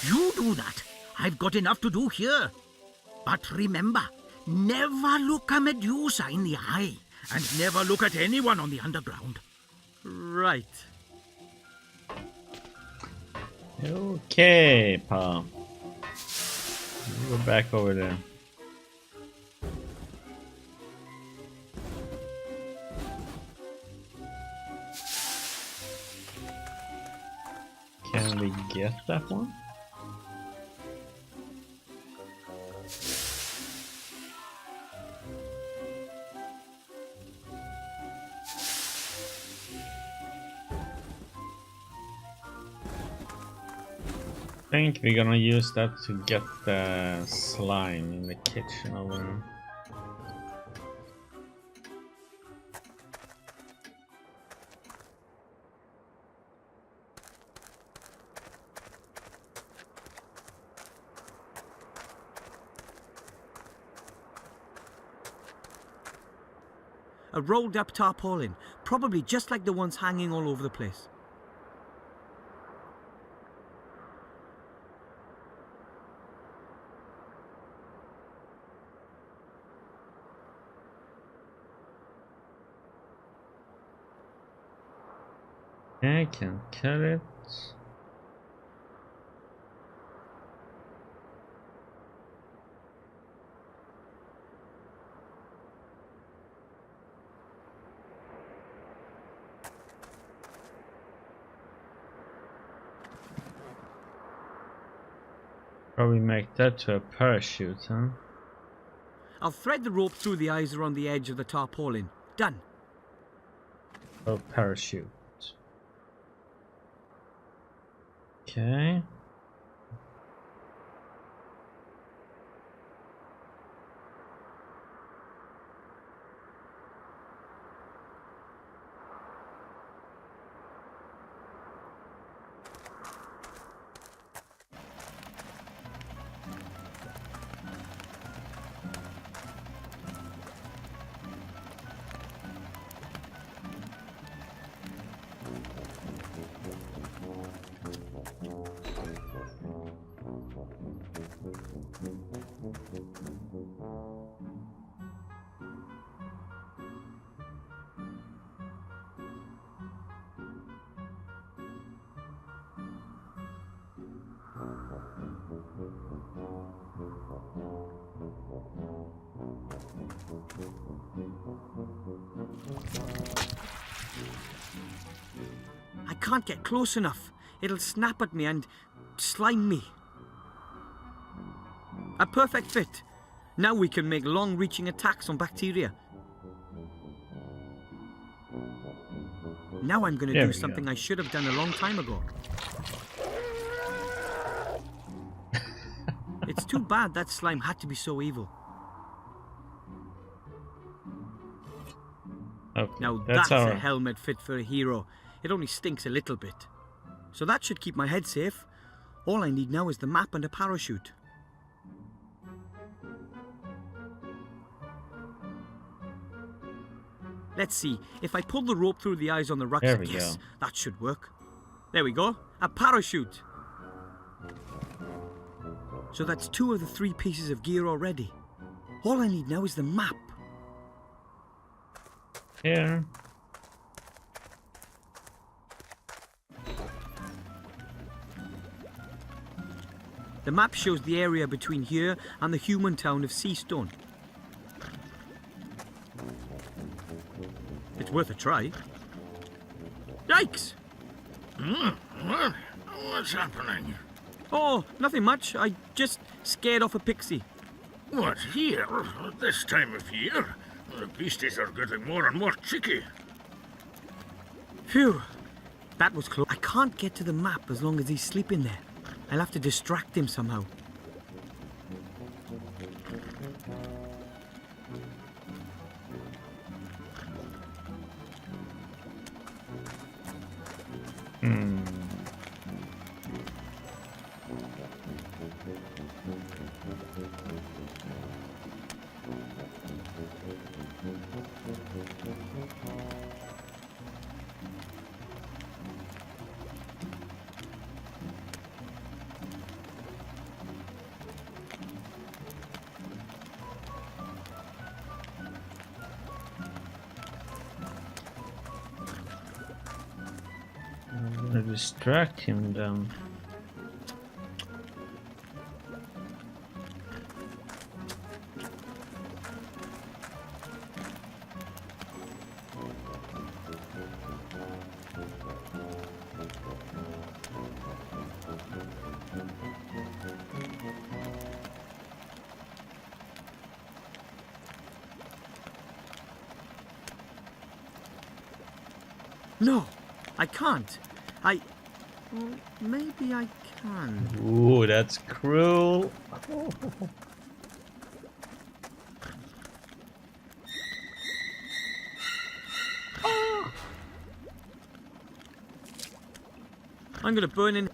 You do that. I've got enough to do here. But remember, never look a Medusa in the eye, and never look at anyone on the underground. Right. Okay, pal. We'll go back over there. Can we get that one? I think we're gonna use that to get the slime in the kitchen over there. A rolled up tarpaulin, probably just like the ones hanging all over the place. I can cut it. Probably make that to a parachute, huh? I'll thread the rope through the eyes around the edge of the tarpaulin. Done. Oh, parachute. Okay. I can't get close enough. It'll snap at me and slime me. A perfect fit. Now we can make long-reaching attacks on bacteria. Now I'm going to do something I should have done a long time ago. It's too bad that slime had to be so evil. Okay, Now that's a helmet fit for a hero. It only stinks a little bit. So that should keep my head safe. All I need now is the map and a parachute. Let's see, if I pull the rope through the eyes on the rucksack, yes, that should work. There we go, a parachute. So that's 2 of the 3 pieces of gear already. All I need now is the map. Here. The map shows the area between here and the human town of Seastone. It's worth a try. Yikes! What's happening? Oh, nothing much. I just scared off a pixie. What, here? At this time of year? The beasties are getting more and more cheeky. Phew. That was close. I can't get to the map as long as he's sleeping there. I'll have to distract him somehow. I'm gonna distract him then. No, I can't. Well, maybe I can. Ooh, that's cruel. I'm gonna burn in.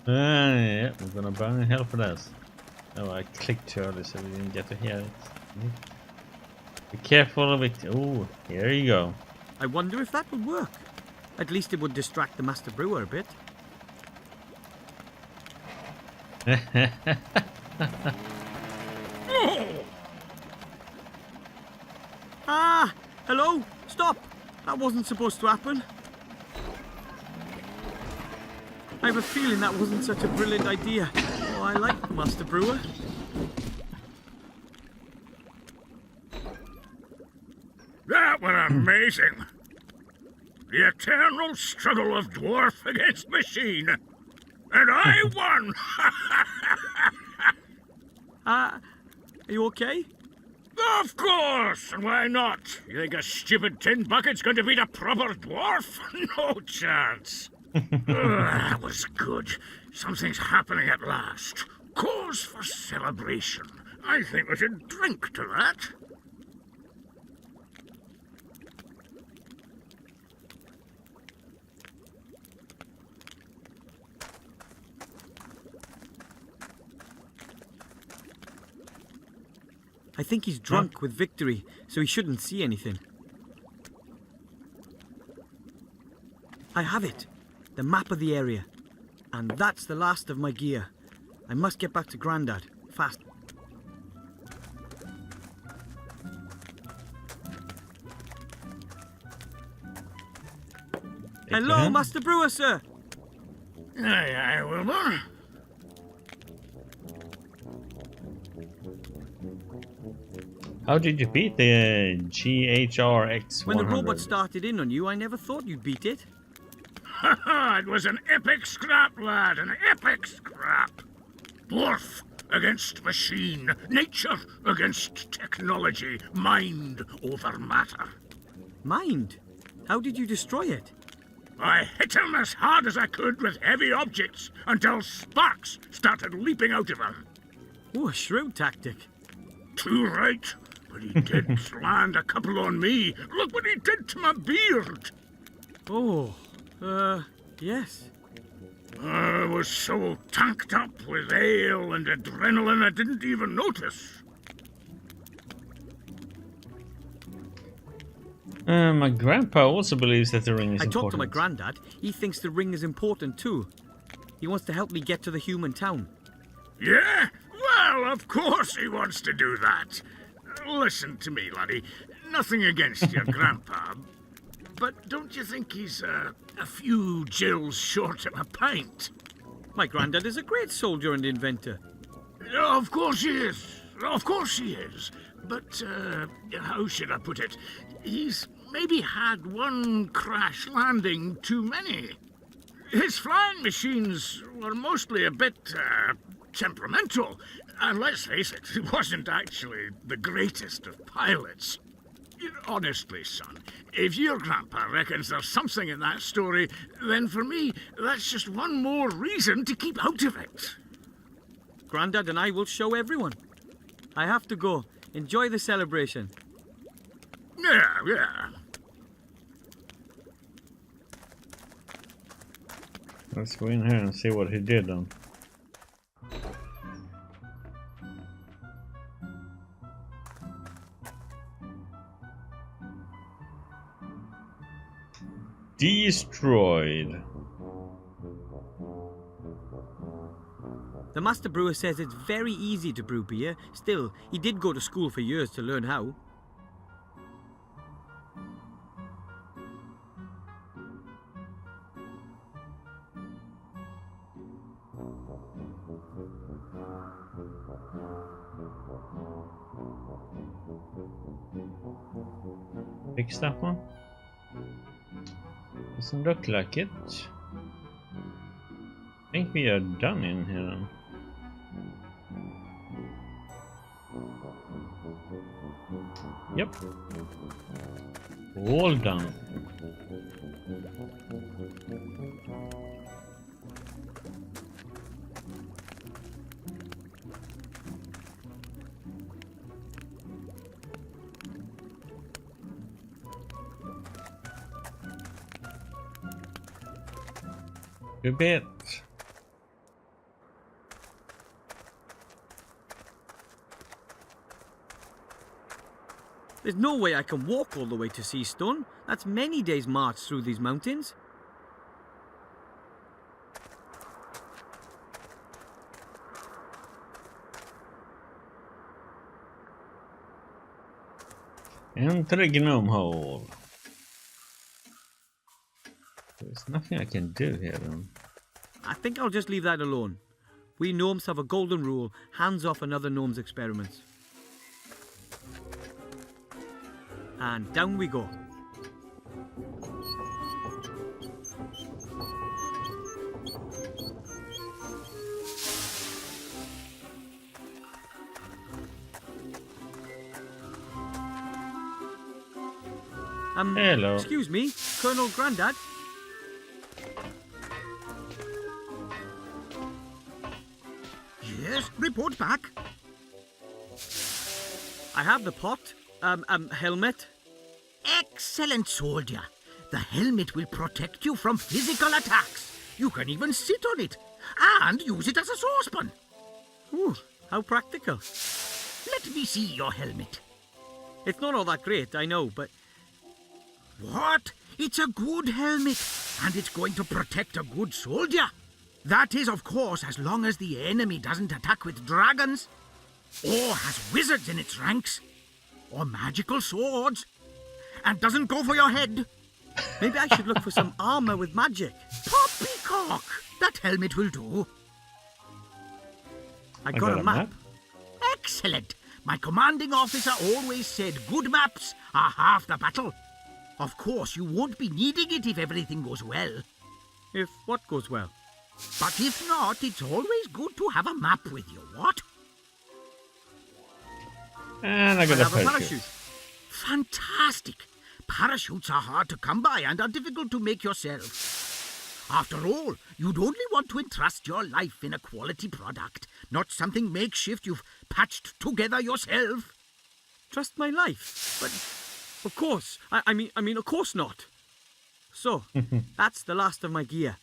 Yeah, we're gonna burn in hell for this. Oh, I clicked too early so we didn't get to hear it. Be careful of it. Ooh, here you go. I wonder if that would work. At least it would distract the Master Brewer a bit. Ah! Hello? Stop! That wasn't supposed to happen. I have a feeling that wasn't such a brilliant idea. Oh, I like the Master Brewer. That was amazing. The eternal struggle of dwarf against machine. And I won! Are you okay? Of course! And why not? You think a stupid tin bucket's going to beat a proper dwarf? No chance. That was good. Something's happening at last. Cause for celebration. I think we should drink to that. I think he's drunk with victory, so he shouldn't see anything. I have it. The map of the area. And that's the last of my gear. I must get back to Grandad. Fast. Hello, Master Brewer, sir. Aye, Wilbur. How did you beat the GHRX100? When the robot started in on you, I never thought you'd beat it. Ha ha! It was an epic scrap, lad, an epic scrap. Dwarf against machine, nature against technology, mind over matter. Mind? How did you destroy it? I hit him as hard as I could with heavy objects until sparks started leaping out of him. Oh, a shrewd tactic. Too right, but he did land a couple on me. Look what he did to my beard. Oh, yes. I was so tanked up with ale and adrenaline I didn't even notice. My grandpa also believes that the ring is I important. talked to my granddad. He thinks the ring is important too. He wants to help me get to the human town. Yeah? Well, of course he wants to do that. Listen to me, laddie. Nothing against your grandpa, but don't you think he's a few Jills short of a pint? My granddad is a great soldier and inventor. Of course he is. Of course he is. But, how should I put it? He's maybe had one crash landing too many. His flying machines were mostly a bit, temperamental. And let's face it, he wasn't actually the greatest of pilots. Honestly, son, if your grandpa reckons there's something in that story, then for me, that's just one more reason to keep out of it. Grandad and I will show everyone. I have to go. Enjoy the celebration. Yeah. Let's go in here and see what he did then. Destroyed. The master brewer says it's very easy to brew beer. Still, he did go to school for years to learn how. Fix that one. Doesn't look like it. I think we are done in here then. Yep. All done. Good bit. There's no way I can walk all the way to Seastone. That's many days' march through these mountains. Enter the gnome hole. There's nothing I can do here then. I think I'll just leave that alone. We gnomes have a golden rule, hands off another gnome's experiments. And down we go. Hello. Excuse me, Colonel Grandad? Yes, report back. I have the pot, helmet. Excellent, soldier. The helmet will protect you from physical attacks. You can even sit on it and use it as a saucepan. Ooh, how practical. Let me see your helmet. It's not all that great, I know, but... What? It's a good helmet, and it's going to protect a good soldier. That is, of course, as long as the enemy doesn't attack with dragons, or has wizards in its ranks, or magical swords, and doesn't go for your head. Maybe I should look for some armor with magic. Poppycock! That helmet will do. I got a map. Excellent. My commanding officer always said good maps are half the battle. Of course, you won't be needing it if everything goes well. If what goes well? But if not, it's always good to have a map with you, what? And I got I a have a parachute. parachute. Fantastic. Parachutes are hard to come by and are difficult to make yourself. After all, you'd only want to entrust your life in a quality product, not something makeshift you've patched together yourself. Trust my life? But of course. I mean, of course not. So, that's the last of my gear.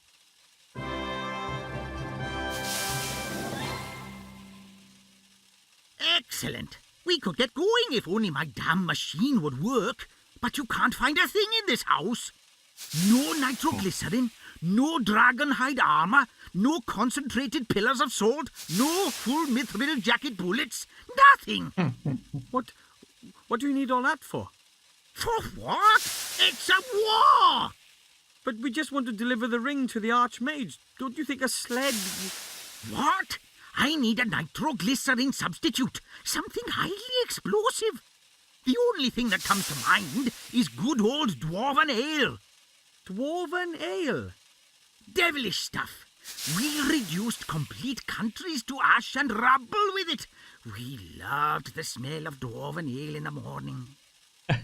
Excellent. We could get going if only my damn machine would work. But you can't find a thing in this house. No nitroglycerin, no dragonhide armor, no concentrated pillars of salt, no full mithril jacket bullets. Nothing. What do you need all that for? For what? It's a war! But we just want to deliver the ring to the Archmage. Don't you think a sled... What? I need a nitroglycerin substitute. Something highly explosive. The only thing that comes to mind is good old dwarven ale. Dwarven ale? Devilish stuff. We reduced complete countries to ash and rubble with it. We loved the smell of dwarven ale in the morning.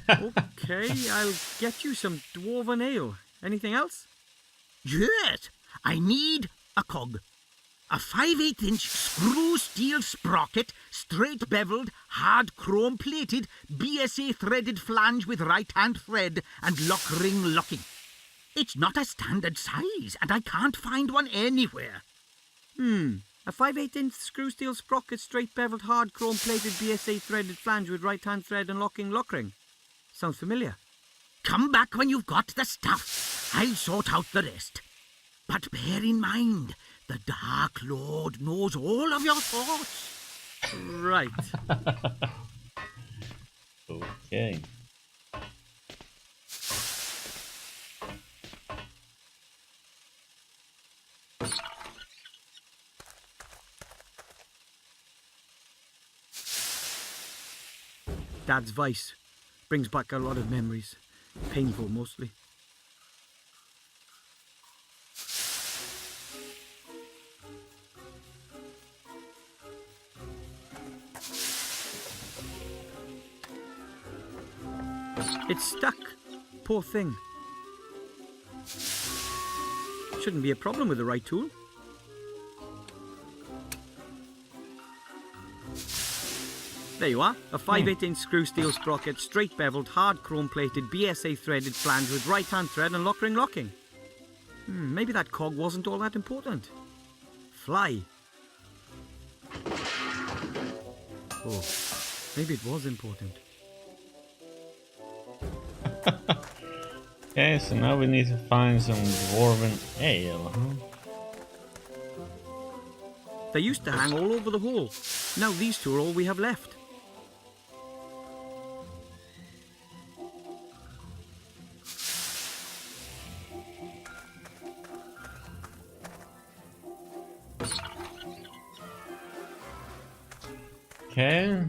Okay, I'll get you some dwarven ale. Anything else? Yes, I need a cog. A 5/8-inch screw steel sprocket, straight beveled, hard chrome plated, BSA threaded flange with right-hand thread and lock ring locking. It's not a standard size, and I can't find one anywhere. A 5/8-inch screw steel sprocket, straight beveled, hard chrome plated, BSA threaded flange with right-hand thread and locking lock ring. Sounds familiar. Come back when you've got the stuff. I'll sort out the rest. But bear in mind, the Dark Lord knows all of your thoughts. Right. Okay. Dad's vice brings back a lot of memories. Painful, mostly. It's stuck. Poor thing. Shouldn't be a problem with the right tool. There you are. A 5/8-inch screw steel sprocket, straight beveled, hard chrome plated, BSA threaded flange with right hand thread and lock ring locking. Maybe that cog wasn't all that important. Fly. Oh, maybe it was important. Okay, so now we need to find some dwarven ale, huh? They used to hang all over the hall. Now these two are all we have left. Okay.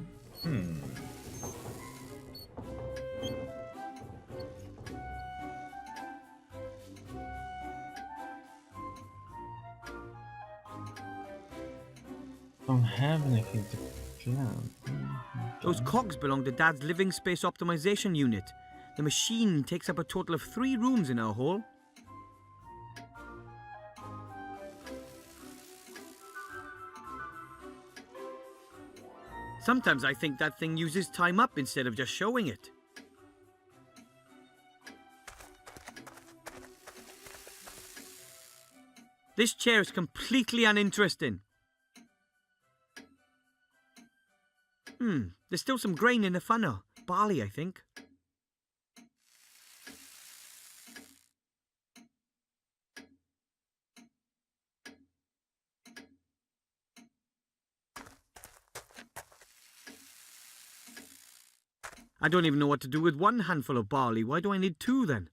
Don't have anything to plant. Those cogs belong to Dad's living space optimization unit. The machine takes up a total of 3 rooms in our hall. Sometimes I think that thing uses time up instead of just showing it. This chair is completely uninteresting. There's still some grain in the funnel. Barley, I think. I don't even know what to do with 1 handful of barley. Why do I need 2 then?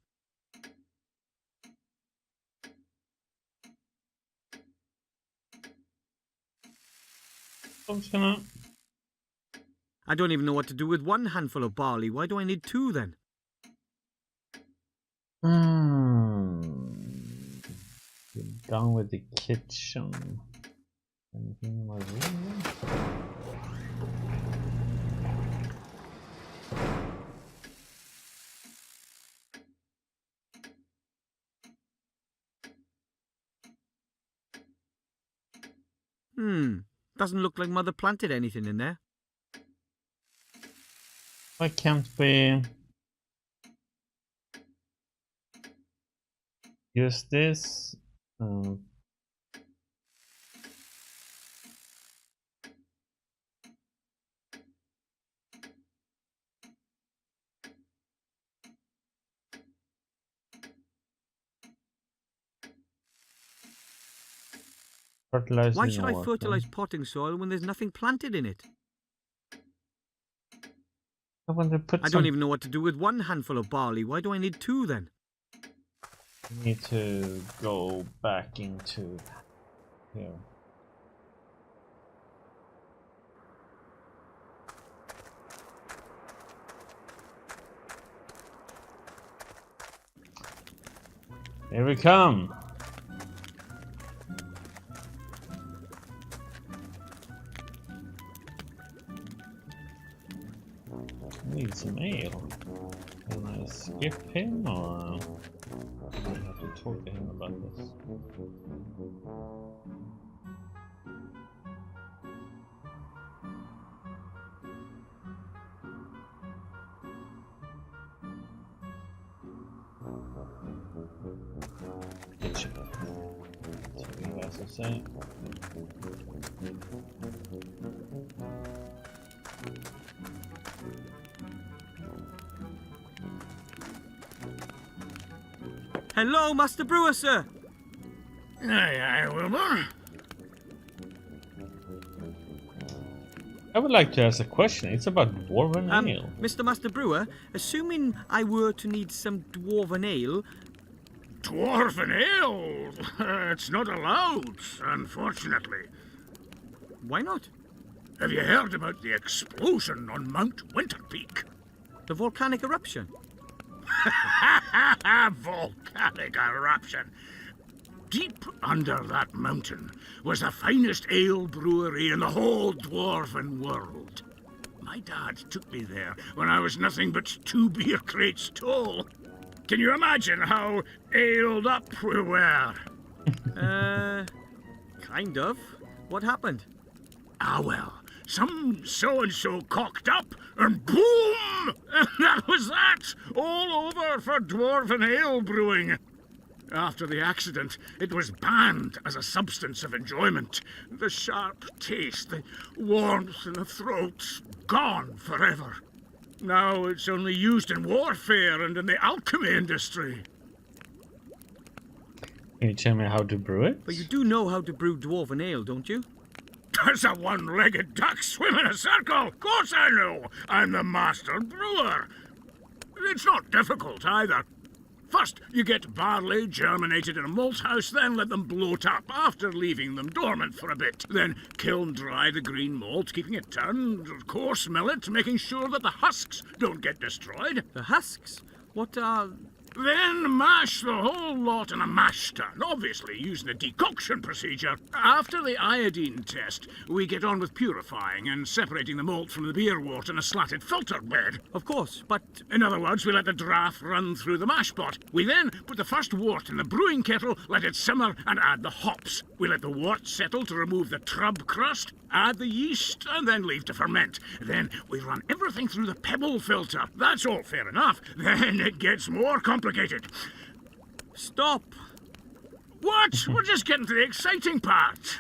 I'm just gonna... I don't even know what to do with one handful of barley. Why do I need two then? Get done with the kitchen. Anything in my room? Doesn't look like Mother planted anything in there. Why can't we use this? Fertilize Why in should I water. fertilize potting soil when there's nothing planted in it? I want to put I some... don't even know what to do with one handful of barley. Why do I need two then? We need to go back into here. Here we come. Need some ale. Can I skip him or do I have to talk to him about this? Kitchen. See what he has to say. Hello, Master Brewer, sir. Aye, Wilbur. I would like to ask a question. It's about dwarven ale. Mr. Master Brewer, assuming I were to need some dwarven ale, Dwarven ale? It's not allowed, unfortunately. why not? Have you heard about the explosion on Mount Winterpeak? The volcanic eruption. Volcanic eruption. Deep under that mountain was the finest ale brewery in the whole dwarven world. My dad took me there when I was nothing but 2 beer crates tall. Can you imagine how aled up we were? Kind of. What happened? Ah, well, some so-and-so cocked up, and boom! And that was that! All over for dwarven ale brewing. After the accident, it was banned as a substance of enjoyment. The sharp taste, the warmth in the throat, gone forever. Now it's only used in warfare and in the alchemy industry. Can you tell me how to brew it? But you do know how to brew dwarven ale, don't you? Does a one-legged duck swim in a circle? Of course I know. I'm the master brewer. It's not difficult either. First, you get barley germinated in a malt house, then let them bloat up after leaving them dormant for a bit. Then kiln dry the green malt, keeping it turned, coarse mill it, making sure that the husks don't get destroyed. The husks? What are... Then mash the whole lot in a mash tun, obviously using a decoction procedure. After the iodine test, we get on with purifying and separating the malt from the beer wort in a slatted filter bed. Of course, but... In other words, we let the draft run through the mash pot. We then put the first wort in the brewing kettle, let it simmer, and add the hops. We let the wort settle to remove the trub crust, add the yeast, and then leave to ferment. Then we run everything through the pebble filter. That's all fair enough. Then it gets more complicated. Stop! What? We're just getting to the exciting part.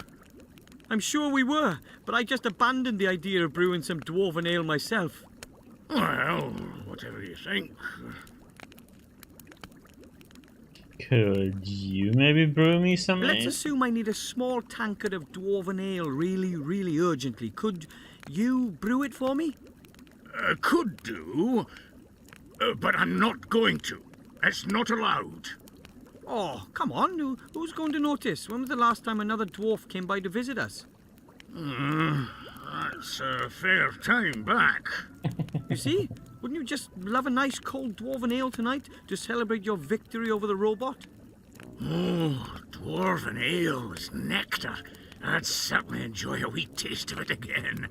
I'm sure we were, but I just abandoned the idea of brewing some dwarven ale myself. Well, whatever you think. Could you maybe brew me some Let's ale? assume I need a small tankard of dwarven ale really, really urgently. Could you brew it for me? Could do, but I'm not going to. It's not allowed. Oh, come on. Who's going to notice? When was the last time another dwarf came by to visit us? That's a fair time back. You see? Wouldn't you just love a nice cold dwarven ale tonight to celebrate your victory over the robot? Oh, dwarven ale is nectar. I'd certainly enjoy a wee taste of it again.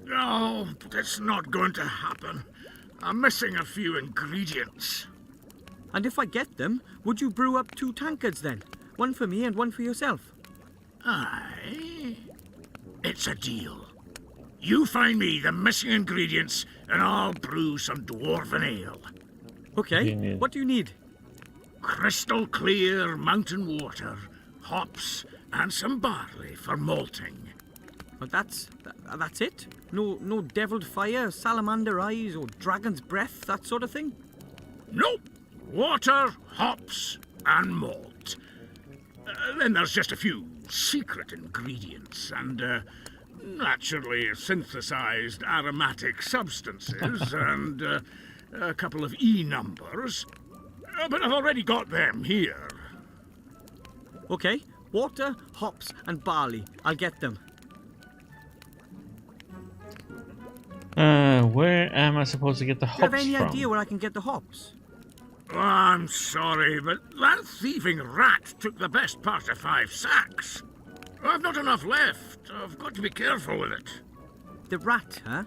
No, but it's not going to happen. I'm missing a few ingredients. And if I get them, would you brew up 2 tankards then? One for me and one for yourself. Aye. It's a deal. You find me the missing ingredients, and I'll brew some dwarven ale. Okay, what do you need? Crystal clear mountain water, hops, and some barley for malting. But that's it? No deviled fire, salamander eyes, or dragon's breath, that sort of thing? Nope. Water, hops, and malt. Then there's just a few secret ingredients and naturally synthesized aromatic substances and a couple of E numbers. But I've already got them here. Okay, water, hops, and barley. I'll get them. Where am I supposed to get the Do you have hops any from? idea where I can get the hops? Oh, I'm sorry, but that thieving rat took the best part of 5 sacks. I've not enough left. I've got to be careful with it. The rat, huh?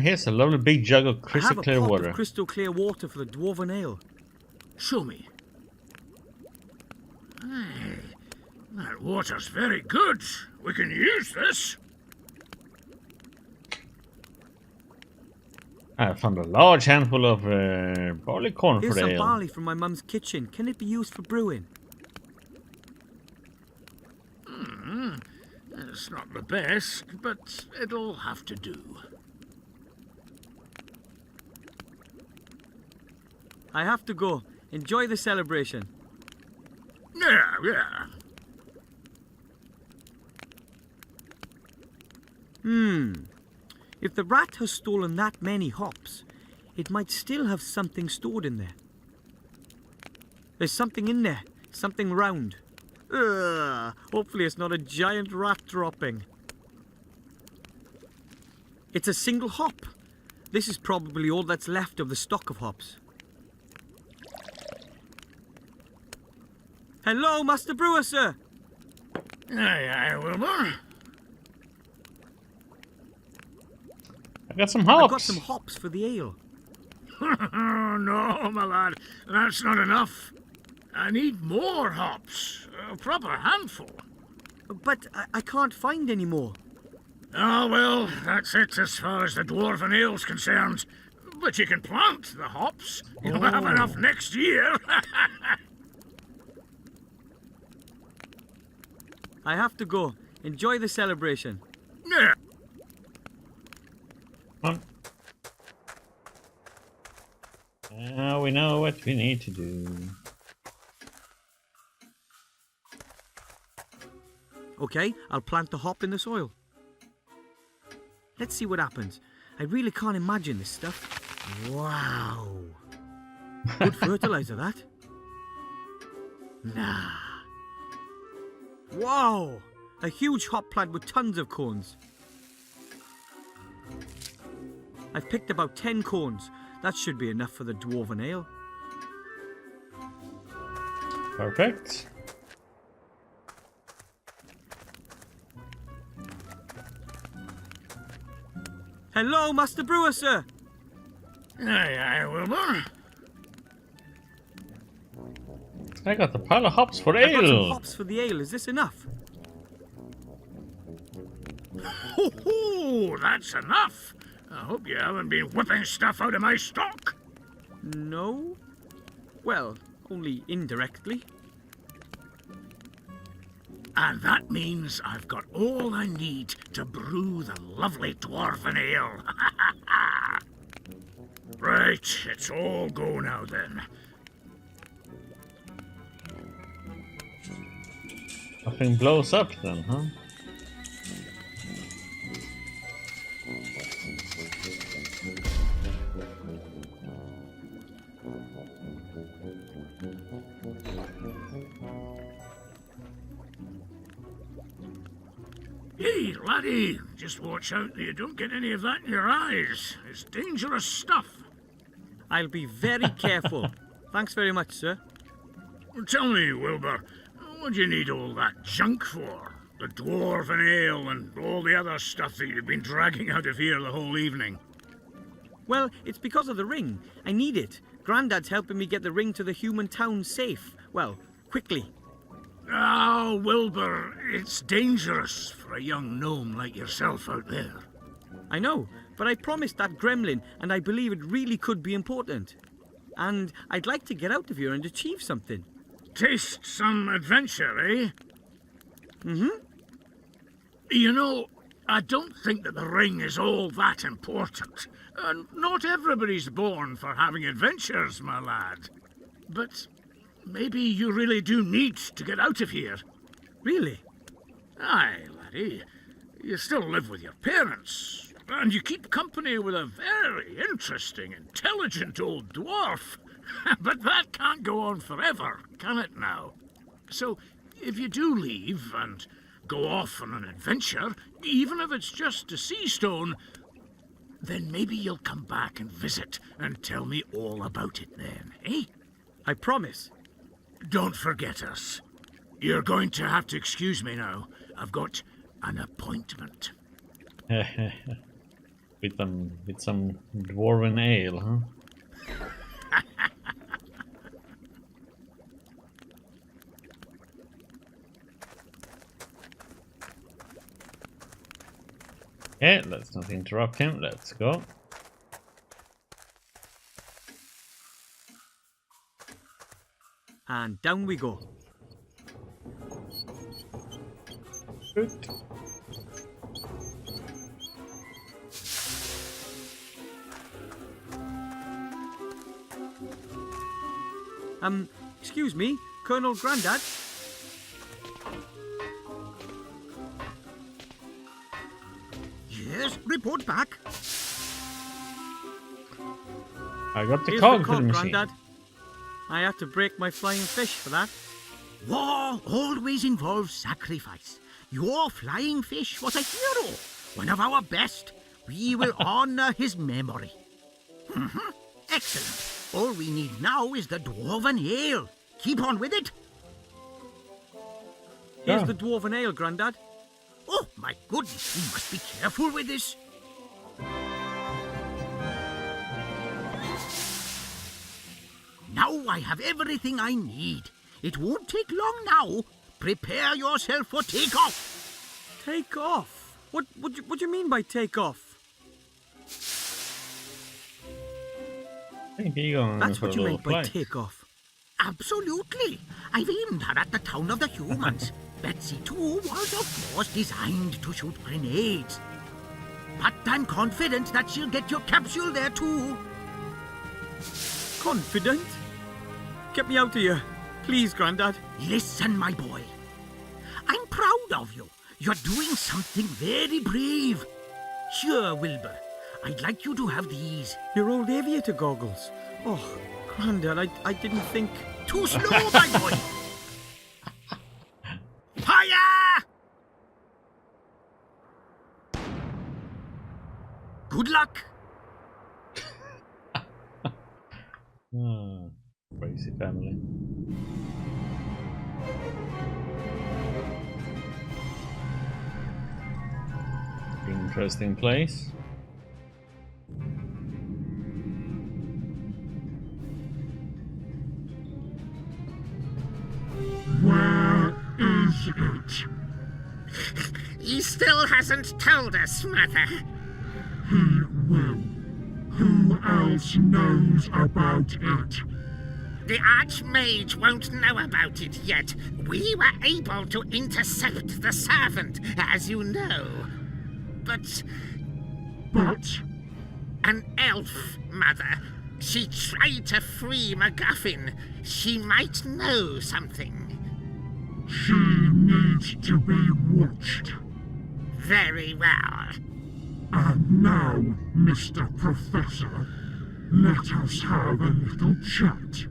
Here's a lovely big jug of crystal clear I have a pot water. of crystal clear water for the dwarven ale. Show me. Aye, that water's very good. We can use this. I found a large handful of barley corn Here's for the some ale. barley from my mum's kitchen. Can it be used for brewing? It's not the best, but it'll have to do. I have to go. Enjoy the celebration. Yeah. If the rat has stolen that many hops, it might still have something stored in there. There's something in there. Something round. Ugh, hopefully it's not a giant rat dropping. It's a single hop. This is probably all that's left of the stock of hops. Hello, Master Brewer, sir. Aye, Wilbur. I got some I hops. got some hops for the ale. Oh, no, my lad. That's not enough. I need more hops. A proper handful. But I can't find any more. Oh, well, that's it as far as the dwarven ale's concerned. But you can plant the hops. You'll have enough next year. I have to go. Enjoy the celebration. Yeah. Come on. Now we know what we need to do. Okay, I'll plant the hop in the soil. Let's see what happens. I really can't imagine this stuff. Wow. Good fertilizer, that. Nah. Wow! A huge hop plant with tons of cones. I've picked about 10 cones. That should be enough for the dwarven ale. Perfect. Hello, Master Brewer, sir. Aye, Wilbur. I got the pile of hops for I got some ale. hops for the ale. Is this enough? Ho, that's enough. I hope you haven't been whipping stuff out of my stock. No. Well, only indirectly. And that means I've got all I need to brew the lovely dwarven ale. Right, it's all go now then. Nothing blows up then, huh? laddie, just watch out that you don't get any of that in your eyes. It's dangerous stuff. I'll be very careful. Thanks very much, sir. Tell me, Wilbur, what do you need all that junk for? The dwarven ale and all the other stuff that you've been dragging out of here the whole evening. Well, it's because of the ring. I need it. Grandad's helping me get the ring to the human town safe. Well, quickly. Oh, Wilbur, it's dangerous for a young gnome like yourself out there. I know, but I promised that gremlin, and I believe it really could be important. And I'd like to get out of here and achieve something. Taste some adventure, eh? Mm-hmm. You know, I don't think that the ring is all that important. Not everybody's born for having adventures, my lad. But maybe you really do need to get out of here. Really? Aye, laddie. You still live with your parents, and you keep company with a very interesting, intelligent old dwarf. But that can't go on forever, can it now? So, if you do leave and go off on an adventure, even if it's just to Seastone, then maybe you'll come back and visit and tell me all about it then, eh? I promise. Don't forget us. You're going to have to excuse me now. I've got an appointment. with some dwarven ale, huh? Okay, let's not interrupt him. Let's go. And down we go. Good. Excuse me, Colonel Grandad? Yes, report back. I got the Here's cog the for the cog, machine. Grandad. I had to break my flying fish for that. War always involves sacrifice. Your flying fish was a hero, one of our best. We will honor his memory. Excellent. All we need now is the dwarven ale. Keep on with it. Here's Yeah. the dwarven ale, Grandad. Oh, my goodness, we must be careful with this. Now I have everything I need. It won't take long now. Prepare yourself for takeoff. Take off? What do you mean by take off? I think you're going That's for what a you little meant by flight. take off. Absolutely. I've aimed her at the town of the humans. Betsy, too, was, of course, designed to shoot grenades. But I'm confident that she'll get your capsule there, too. Confident? Get me out of here. Please, Grandad. Listen, my boy. I'm proud of you. You're doing something very brave. Sure, Wilbur. I'd like you to have these. Your old aviator goggles. Oh, Grandad, I didn't think... Too slow, my boy. Fire! Good luck. Ah, crazy family. Interesting place. Where is it? He still hasn't told us, Mother. He will. Who else knows about it? The Archmage won't know about it yet. We were able to intercept the servant, as you know. But But an elf, Mother. She tried to free MacGuffin. She might know something. she needs to be watched. Very well. And now, Mr. Professor, let us have a little chat.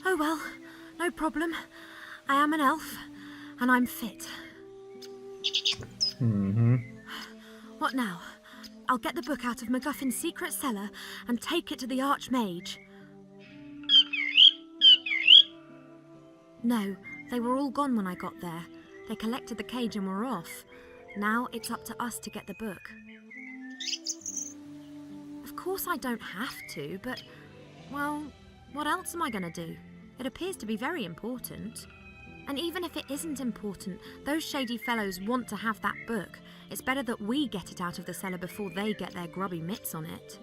Oh well, no problem. I am an elf, and I'm fit. What now? I'll get the book out of MacGuffin's secret cellar and take it to the Archmage. No, they were all gone when I got there. They collected the cage and were off. Now it's up to us to get the book. Of course I don't have to, but, well, what else am I going to do? It appears to be very important. And even if it isn't important, those shady fellows want to have that book. It's better that we get it out of the cellar before they get their grubby mitts on it.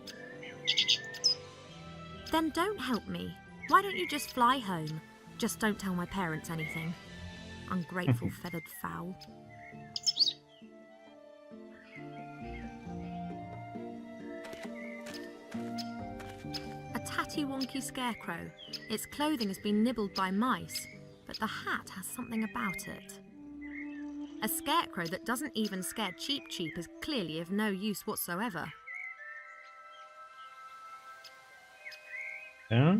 Then don't help me. Why don't you just fly home? Just don't tell my parents anything. Ungrateful feathered fowl. A tatty-wonky scarecrow. Its clothing has been nibbled by mice, but the hat has something about it. A scarecrow that doesn't even scare Cheep Cheep is clearly of no use whatsoever. Yeah.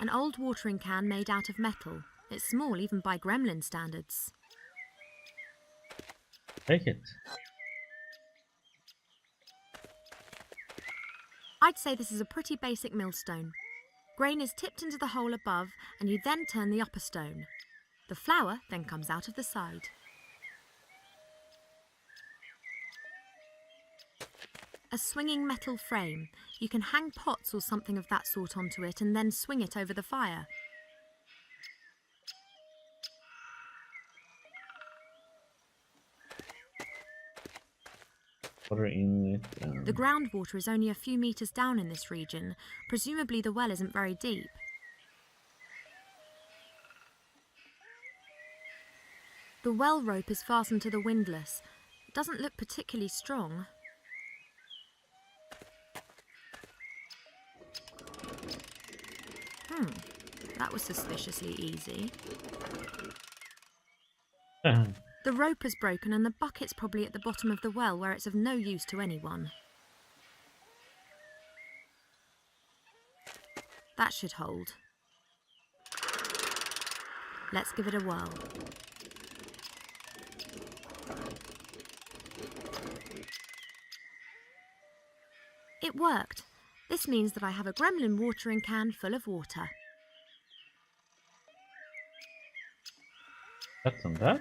An old watering can made out of metal. It's small even by gremlin standards. Take it. I'd say this is a pretty basic millstone. Grain is tipped into the hole above, and you then turn the upper stone. The flour then comes out of the side. A swinging metal frame. You can hang pots or something of that sort onto it and then swing it over the fire. Water in it. The groundwater is only a few meters down in this region. Presumably the well isn't very deep. The well rope is fastened to the windlass. It doesn't look particularly strong. That was suspiciously easy. The rope is broken and the bucket's probably at the bottom of the well where it's of no use to anyone. That should hold. Let's give it a whirl. It worked. This means that I have a gremlin watering can full of water. That's on that.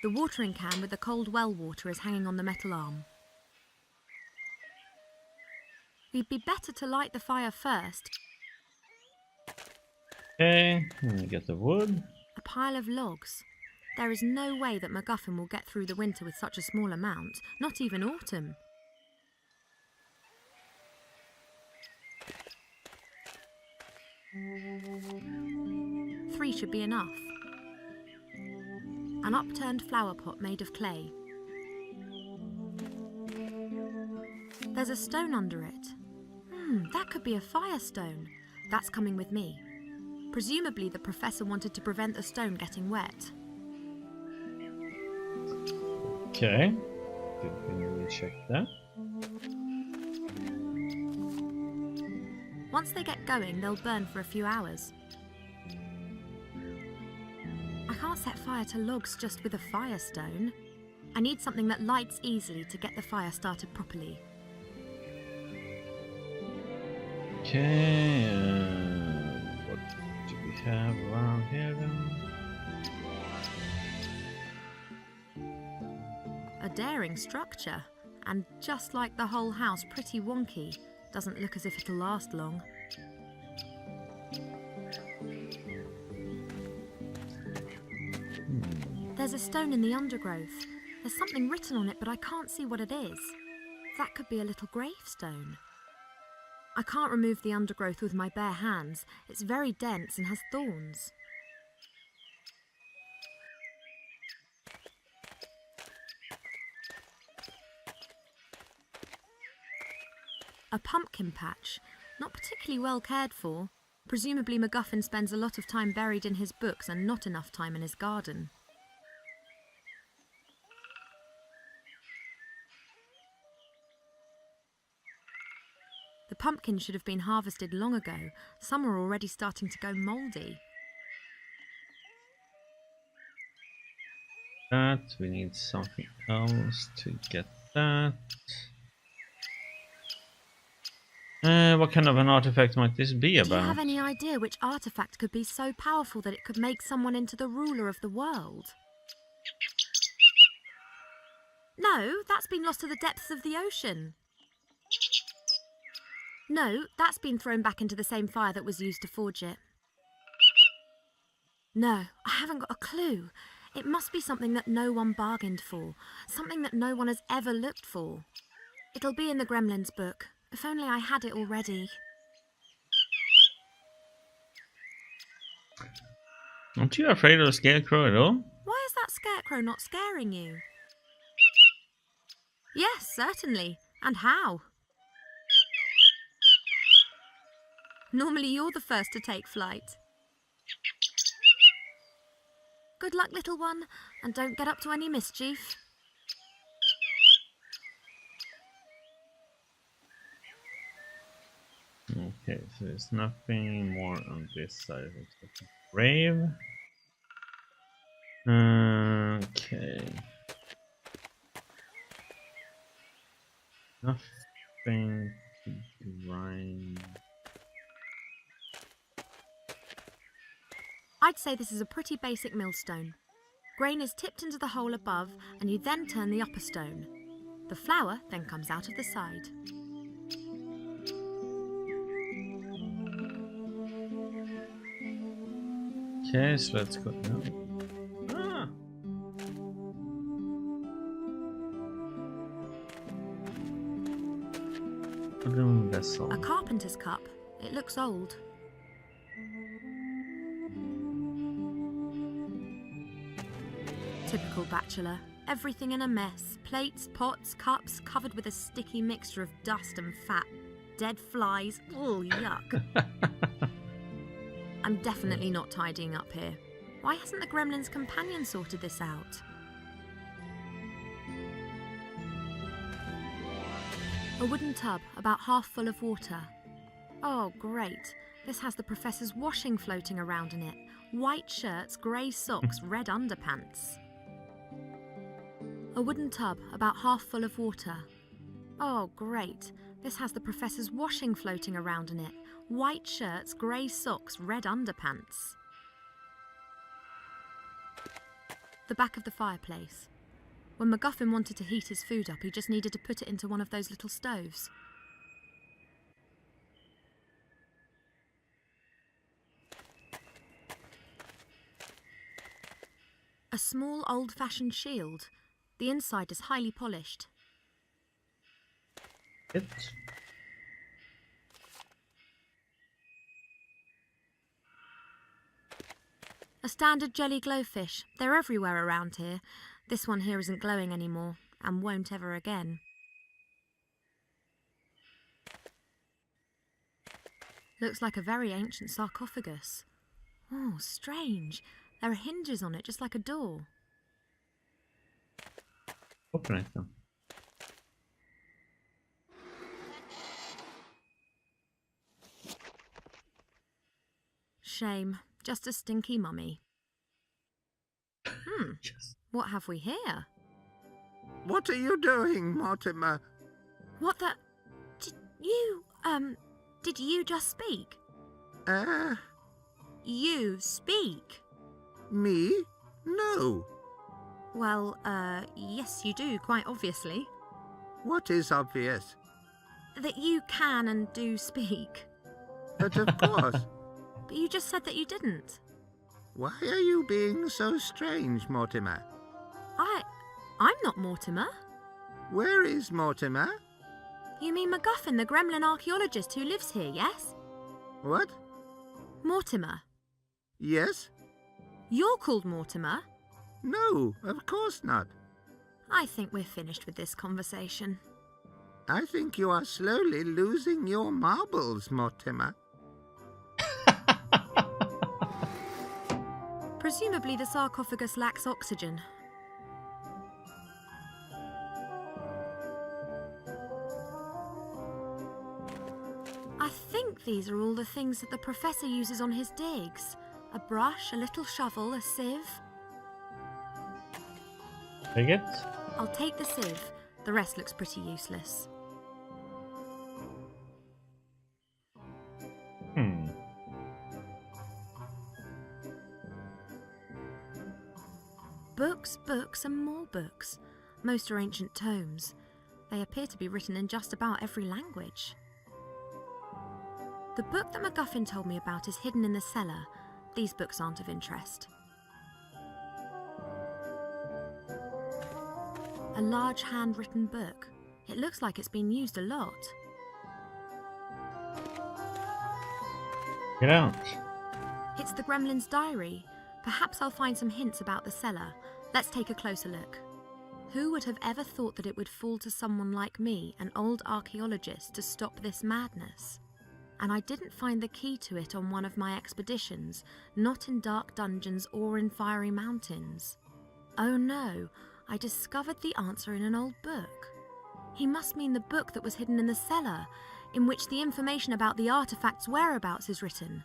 The watering can with the cold well water is hanging on the metal arm. We'd be better to light the fire first. Okay, let me get the wood. A pile of logs. There is no way that MacGuffin will get through the winter with such a small amount, not even autumn. Three should be enough. An upturned flower pot made of clay. There's a stone under it. That could be a firestone. That's coming with me. Presumably the professor wanted to prevent the stone getting wet. Okay. Good, check that. Once they get going, they'll burn for a few hours. I can't set fire to logs just with a firestone. I need something that lights easily to get the fire started properly. Okay, what do we have around here then? A daring structure, and just like the whole house, pretty wonky. Doesn't look as if it'll last long. There's a stone in the undergrowth. There's something written on it, but I can't see what it is. That could be a little gravestone. I can't remove the undergrowth with my bare hands. It's very dense and has thorns. A pumpkin patch, not particularly well cared for. Presumably MacGuffin spends a lot of time buried in his books and not enough time in his garden. The pumpkins should have been harvested long ago. Some are already starting to go mouldy. That we need something else to get that. What kind of an artifact might this be about? Do you have any idea which artifact could be so powerful that it could make someone into the ruler of the world? No, that's been lost to the depths of the ocean. No, that's been thrown back into the same fire that was used to forge it. No, I haven't got a clue. It must be something that no one bargained for, something that no one has ever looked for. It'll be in the Gremlins book. If only I had it already. Aren't you afraid of a scarecrow at all? Why is that scarecrow not scaring you? Yes, certainly. And how? Normally you're the first to take flight. Good luck, little one, and don't get up to any mischief. Okay, so there's nothing more on this side except the grave. Okay. Nothing to grind. I'd say this is a pretty basic millstone. Grain is tipped into the hole above, and you then turn the upper stone. The flour then comes out of the side. Okay, so let's go now. Ah! Wooden vessel. A carpenter's cup. It looks old. Typical bachelor. Everything in a mess. Plates, pots, cups, covered with a sticky mixture of dust and fat. Dead flies. Oh, yuck. I'm definitely not tidying up here. Why hasn't the Gremlin's companion sorted this out? A wooden tub, about half full of water. Oh, great. This has the professor's washing floating around in it. White shirts, grey socks, red underpants. A wooden tub, about half full of water. Oh, great. This has the professor's washing floating around in it. White shirts, grey socks, red underpants. The back of the fireplace. When MacGuffin wanted to heat his food up, he just needed to put it into one of those little stoves. A small old-fashioned shield. The inside is highly polished. It. A standard jelly glowfish. They're everywhere around here. This one here isn't glowing anymore, and won't ever again. Looks like a very ancient sarcophagus. Oh, strange. There are hinges on it, just like a door. Open it then. Shame. Just a stinky mummy. Yes. What have we here? What are you doing, Mortimer? What the... Did you just speak? You speak? Me? No. Well, yes you do, quite obviously. What is obvious? That you can and do speak. But of course. But you just said that you didn't. Why are you being so strange, Mortimer? I'm not Mortimer. Where is Mortimer? You mean MacGuffin, the gremlin archaeologist who lives here, yes? What? Mortimer. Yes? You're called Mortimer? No, of course not. I think we're finished with this conversation. I think you are slowly losing your marbles, Mortimer. Presumably the sarcophagus lacks oxygen. These are all the things that the professor uses on his digs. A brush, a little shovel, a sieve. Take it. I'll take the sieve. The rest looks pretty useless. Books, books, and more books. Most are ancient tomes. They appear to be written in just about every language. The book that MacGuffin told me about is hidden in the cellar. These books aren't of interest. A large handwritten book. It looks like it's been used a lot. Get out. It's the Gremlin's diary. Perhaps I'll find some hints about the cellar. Let's take a closer look. Who would have ever thought that it would fall to someone like me, an old archaeologist, to stop this madness? And I didn't find the key to it on one of my expeditions, not in dark dungeons or in fiery mountains. Oh no, I discovered the answer in an old book. He must mean the book that was hidden in the cellar, in which the information about the artifact's whereabouts is written.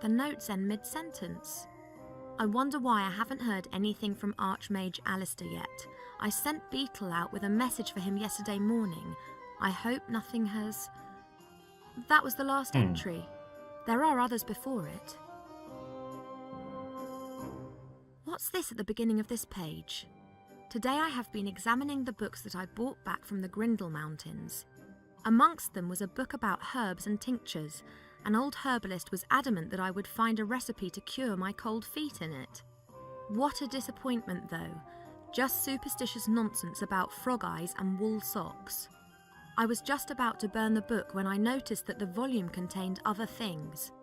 The notes end mid-sentence. I wonder why I haven't heard anything from Archmage Alistair yet. I sent Beetle out with a message for him yesterday morning. I hope nothing has... That was the last entry. There are others before it. What's this at the beginning of this page? Today I have been examining the books that I brought back from the Grindle Mountains. Amongst them was a book about herbs and tinctures. An old herbalist was adamant that I would find a recipe to cure my cold feet in it. What a disappointment though. Just superstitious nonsense about frog eyes and wool socks. I was just about to burn the book when I noticed that the volume contained other things.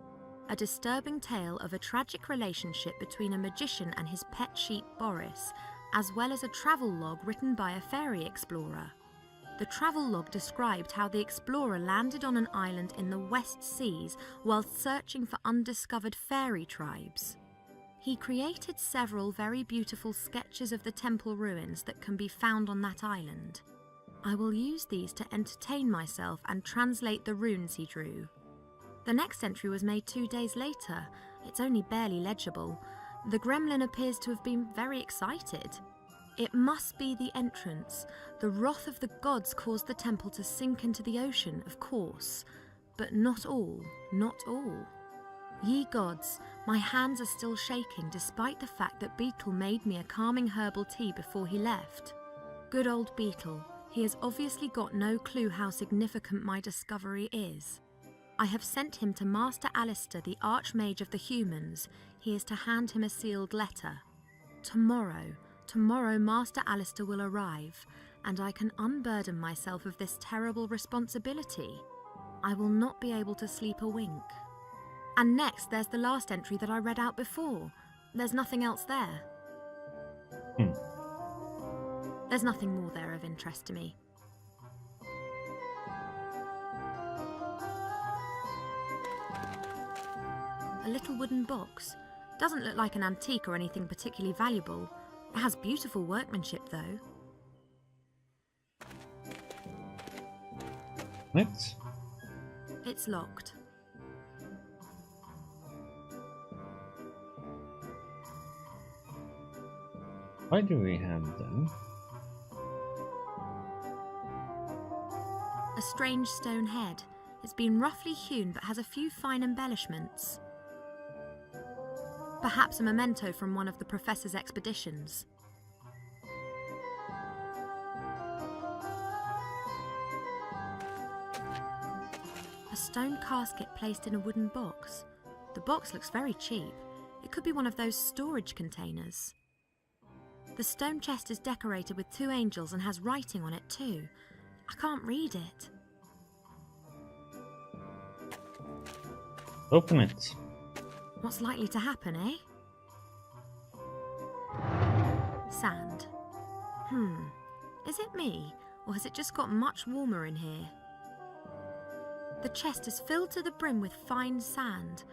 A disturbing tale of a tragic relationship between a magician and his pet sheep Boris, as well as a travel log written by a fairy explorer. The travel log described how the explorer landed on an island in the West Seas whilst searching for undiscovered fairy tribes. He created several very beautiful sketches of the temple ruins that can be found on that island. I will use these to entertain myself and translate the runes he drew. The next entry was made 2 days later. It's only barely legible. The gremlin appears to have been very excited. It must be the entrance. The wrath of the gods caused the temple to sink into the ocean, of course. But not all, not all. Ye gods, my hands are still shaking despite the fact that Beetle made me a calming herbal tea before he left. Good old Beetle, he has obviously got no clue how significant my discovery is. I have sent him to Master Alistair, the Archmage of the Humans. He is to hand him a sealed letter. Tomorrow Master Alistair will arrive, and I can unburden myself of this terrible responsibility. I will not be able to sleep a wink. And next there's the last entry that I read out before. There's nothing else there. There's nothing more there of interest to me. A little wooden box. Doesn't look like an antique or anything particularly valuable. It has beautiful workmanship, though. What? It's locked. Why do we have them? A strange stone head. It's been roughly hewn but has a few fine embellishments. Perhaps a memento from one of the Professor's expeditions. A stone casket placed in a wooden box. The box looks very cheap. It could be one of those storage containers. The stone chest is decorated with 2 angels and has writing on it too. I can't read it. Open it. What's likely to happen, eh? Sand. Is it me, or has it just got much warmer in here? The chest is filled to the brim with fine sand.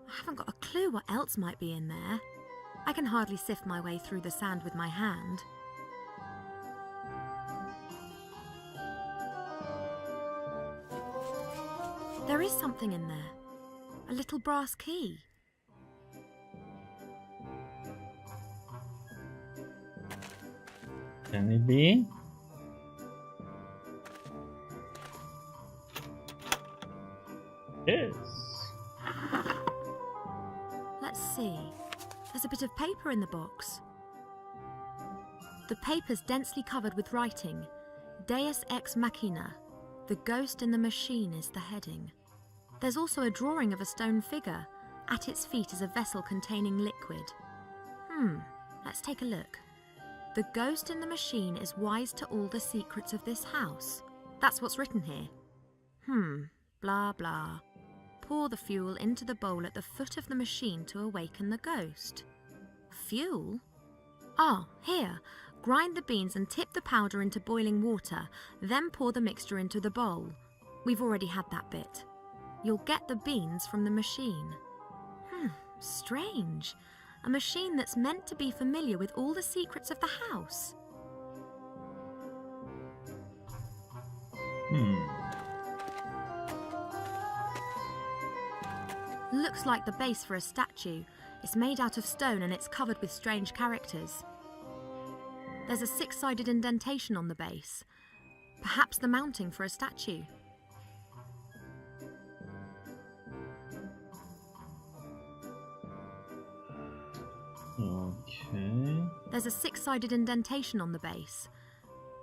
I haven't got a clue what else might be in there. I can hardly sift my way through the sand with my hand. There is something in there. A little brass key. Can it be? Yes. Let's see. There's a bit of paper in the box. The paper's densely covered with writing. Deus ex machina. The ghost in the machine is the heading. There's also a drawing of a stone figure. At its feet is a vessel containing liquid. Let's take a look. The ghost in the machine is wise to all the secrets of this house. That's what's written here. Blah blah. Pour the fuel into the bowl at the foot of the machine to awaken the ghost. Fuel? Ah, here. Grind the beans and tip the powder into boiling water, then pour the mixture into the bowl. We've already had that bit. You'll get the beans from the machine. Strange. A machine that's meant to be familiar with all the secrets of the house. Looks like the base for a statue. It's made out of stone and it's covered with strange characters. There's a 6-sided indentation on the base. Perhaps the mounting for a statue. Okay. There's a 6-sided indentation on the base.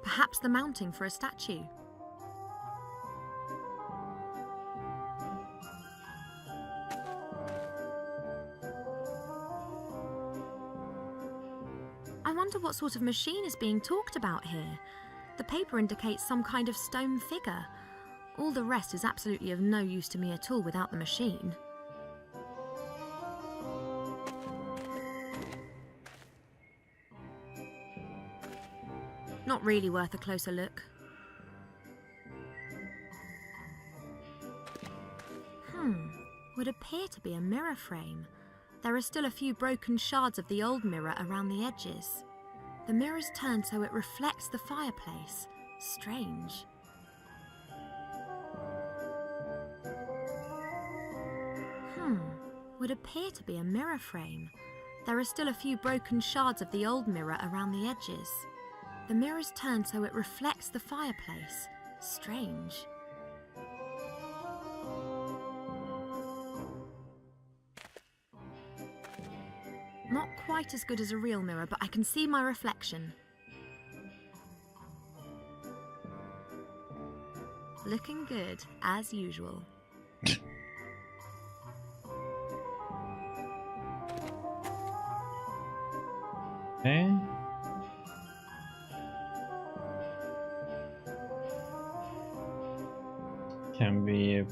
Perhaps the mounting for a statue. I wonder what sort of machine is being talked about here. The paper indicates some kind of stone figure. All the rest is absolutely of no use to me at all without the machine. Not really worth a closer look. Would appear to be a mirror frame. There are still a few broken shards of the old mirror around the edges. The mirror's turned so it reflects the fireplace. Strange. Would appear to be a mirror frame. There are still a few broken shards of the old mirror around the edges. The mirror's turned so it reflects the fireplace. Strange. Not quite as good as a real mirror, but I can see my reflection. Looking good, as usual. Okay. Can be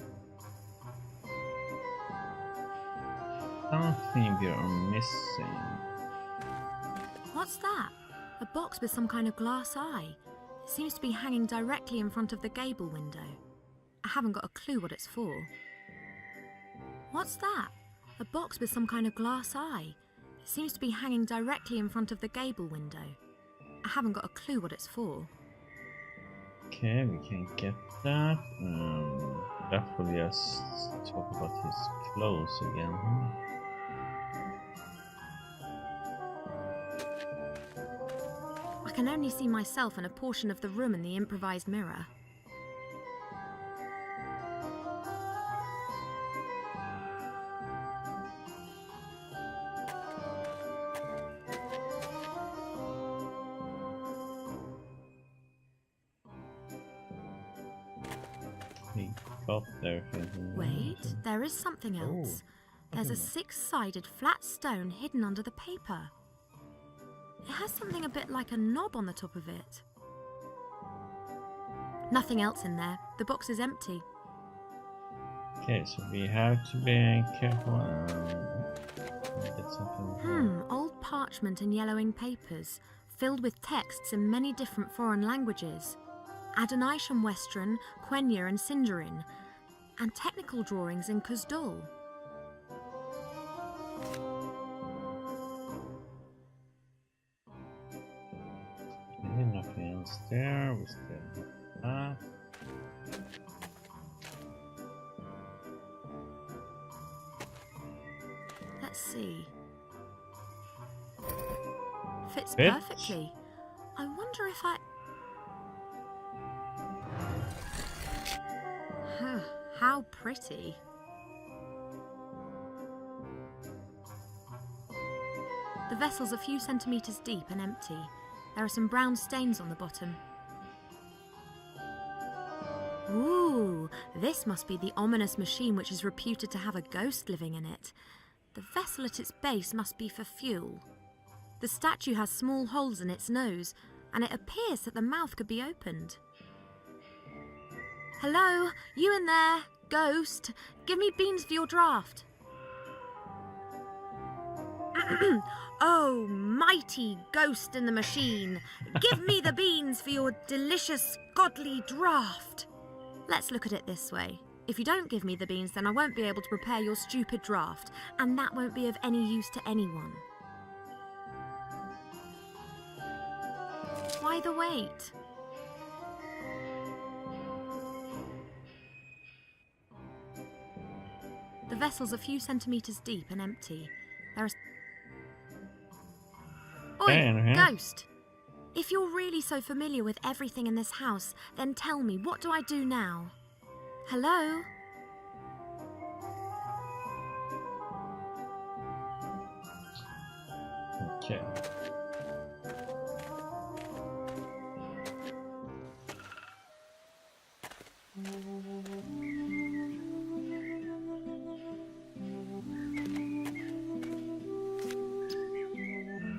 something we are missing. What's that? A box with some kind of glass eye. It seems to be hanging directly in front of the gable window. I haven't got a clue what it's for. What's that? A box with some kind of glass eye. It seems to be hanging directly in front of the gable window. I haven't got a clue what it's for. Okay, we can get that. That will just talk about his clothes again. I can only see myself and a portion of the room in the improvised mirror. He got there. Wait, there is something else. There's a 6-sided flat stone hidden under the paper. It has something a bit like a knob on the top of it. Nothing else in there. The box is empty. Okay, so we have to be careful. Get something. Old parchment and yellowing papers, filled with texts in many different foreign languages. Adonisham Western, Quenya and Sindarin, and technical drawings in Kuzdul. Okay, nothing else there. We still have that. Let's see. Fits Fits. perfectly. I wonder if I... How pretty. The vessel's a few centimeters deep and empty. There are some brown stains on the bottom. Ooh, this must be the ominous machine which is reputed to have a ghost living in it. The vessel at its base must be for fuel. The statue has small holes in its nose, and it appears that the mouth could be opened. Hello, you in there, ghost? Give me beans for your draft. Oh, mighty ghost in the machine, give me the beans for your delicious, godly draft. Let's look at it this way. If you don't give me the beans, then I won't be able to prepare your stupid draft, and that won't be of any use to anyone. Why the wait? The vessel's a few centimeters deep and empty. There is... Oi, ghost! If you're really so familiar with everything in this house, then tell me, what do I do now? Hello? Okay.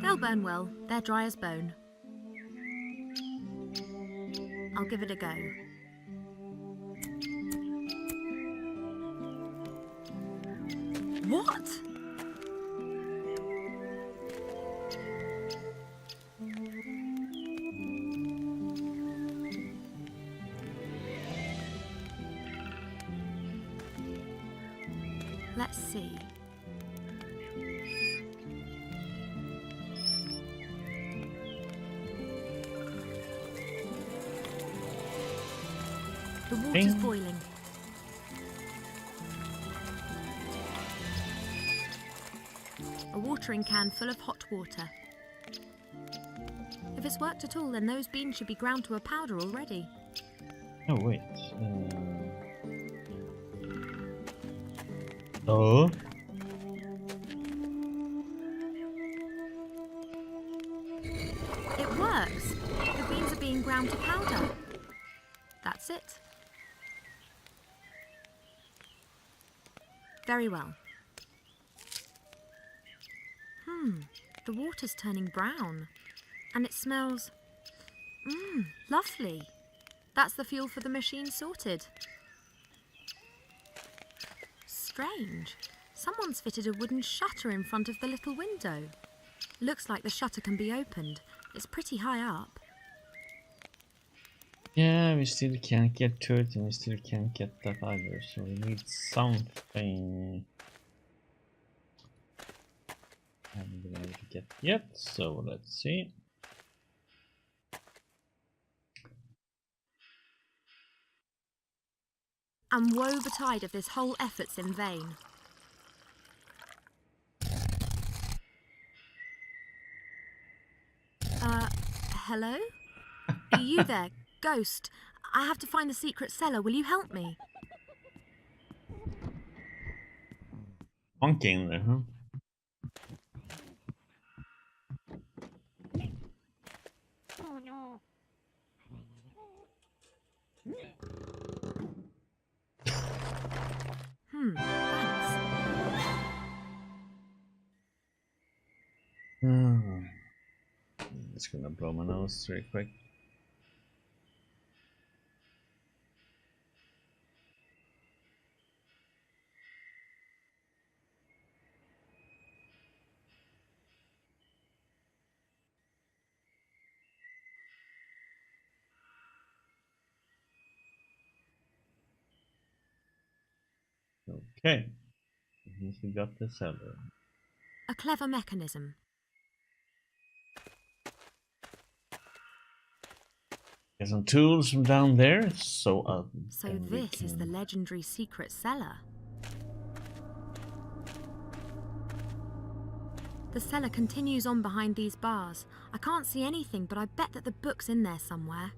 They'll burn well. They're dry as bone. I'll give it a go. What? Let's see. The water's boiling. A watering can full of hot water. If it's worked at all, then those beans should be ground to a powder already. Oh, wait. Oh. It works. The beans are being ground to powder. That's it. Very well. The water's turning brown. And it smells... lovely. That's the fuel for the machine sorted. Strange. Someone's fitted a wooden shutter in front of the little window. Looks like the shutter can be opened. It's pretty high up. Yeah, we still can't get to it, and we still can't get that either, so we need something. Haven't been able to get yet, so let's see. And woe betide if this whole effort's in vain. Hello? Are you there, ghost? I have to find the secret cellar. Will you help me? Monkey in there, huh? Oh no. Thanks. I'm just gonna blow my nose really quick. Okay, I guess we got the cellar. A clever mechanism. Get some tools from down there, so So this is the legendary secret cellar. The cellar continues on behind these bars. I can't see anything, but I bet that the book's in there somewhere.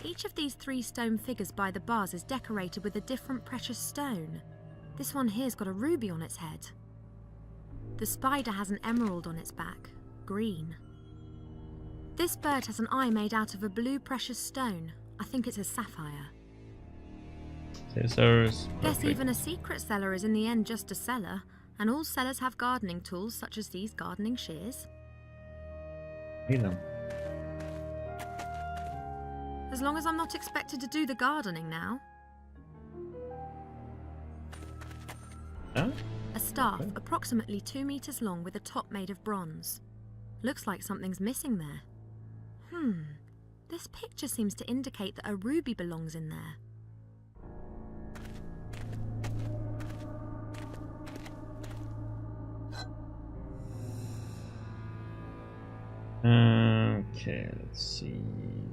Each of these 3 stone figures by the bars is decorated with a different precious stone. This one here's got a ruby on its head. The spider has an emerald on its back, green. This bird has an eye made out of a blue precious stone. I think it's a sapphire. Scissors. Guess Perfect. even a secret cellar is in the end just a cellar, and all cellars have gardening tools such as these gardening shears. Need them. As long as I'm not expected to do the gardening now. Huh? A staff approximately 2 meters long with a top made of bronze. Looks like something's missing there. This picture seems to indicate that a ruby belongs in there. Okay, let's see.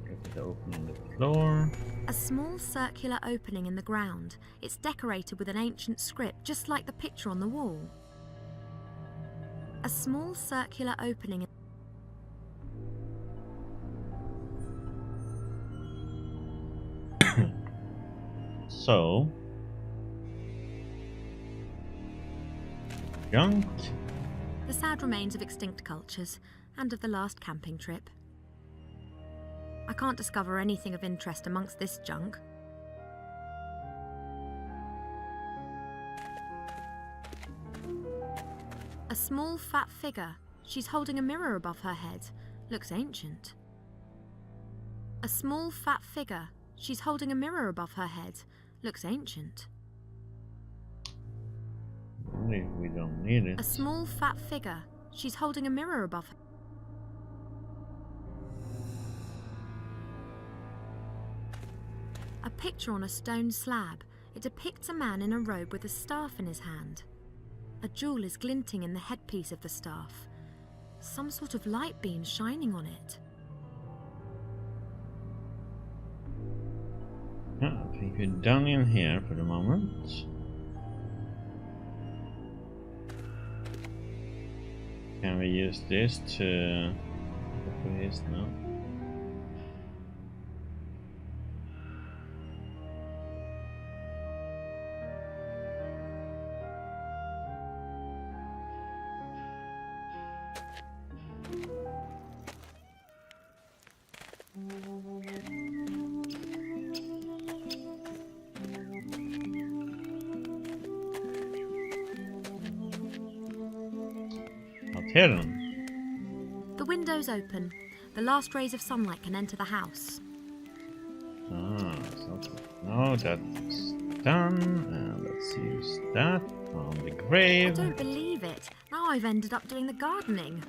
Look at the opening in the floor. A small circular opening in the ground. It's decorated with an ancient script, just like the picture on the wall. A small circular opening. So, junk. The sad remains of extinct cultures and of the last camping trip. I can't discover anything of interest amongst this junk. A small fat figure. She's holding a mirror above her head. Looks ancient. A small fat figure. She's holding a mirror above her head. Looks ancient. We don't need it. A small fat figure. She's holding a mirror above her. A picture on a stone slab. It depicts a man in a robe with a staff in his hand. A jewel is glinting in the headpiece of the staff. Some sort of light beam shining on it. I think we're done in here for the moment. Can we use this to copy this? No. Hidden. The window's open. The last rays of sunlight can enter the house. So no, that's done. And let's use that on the grave. I don't believe it. Now I've ended up doing the gardening.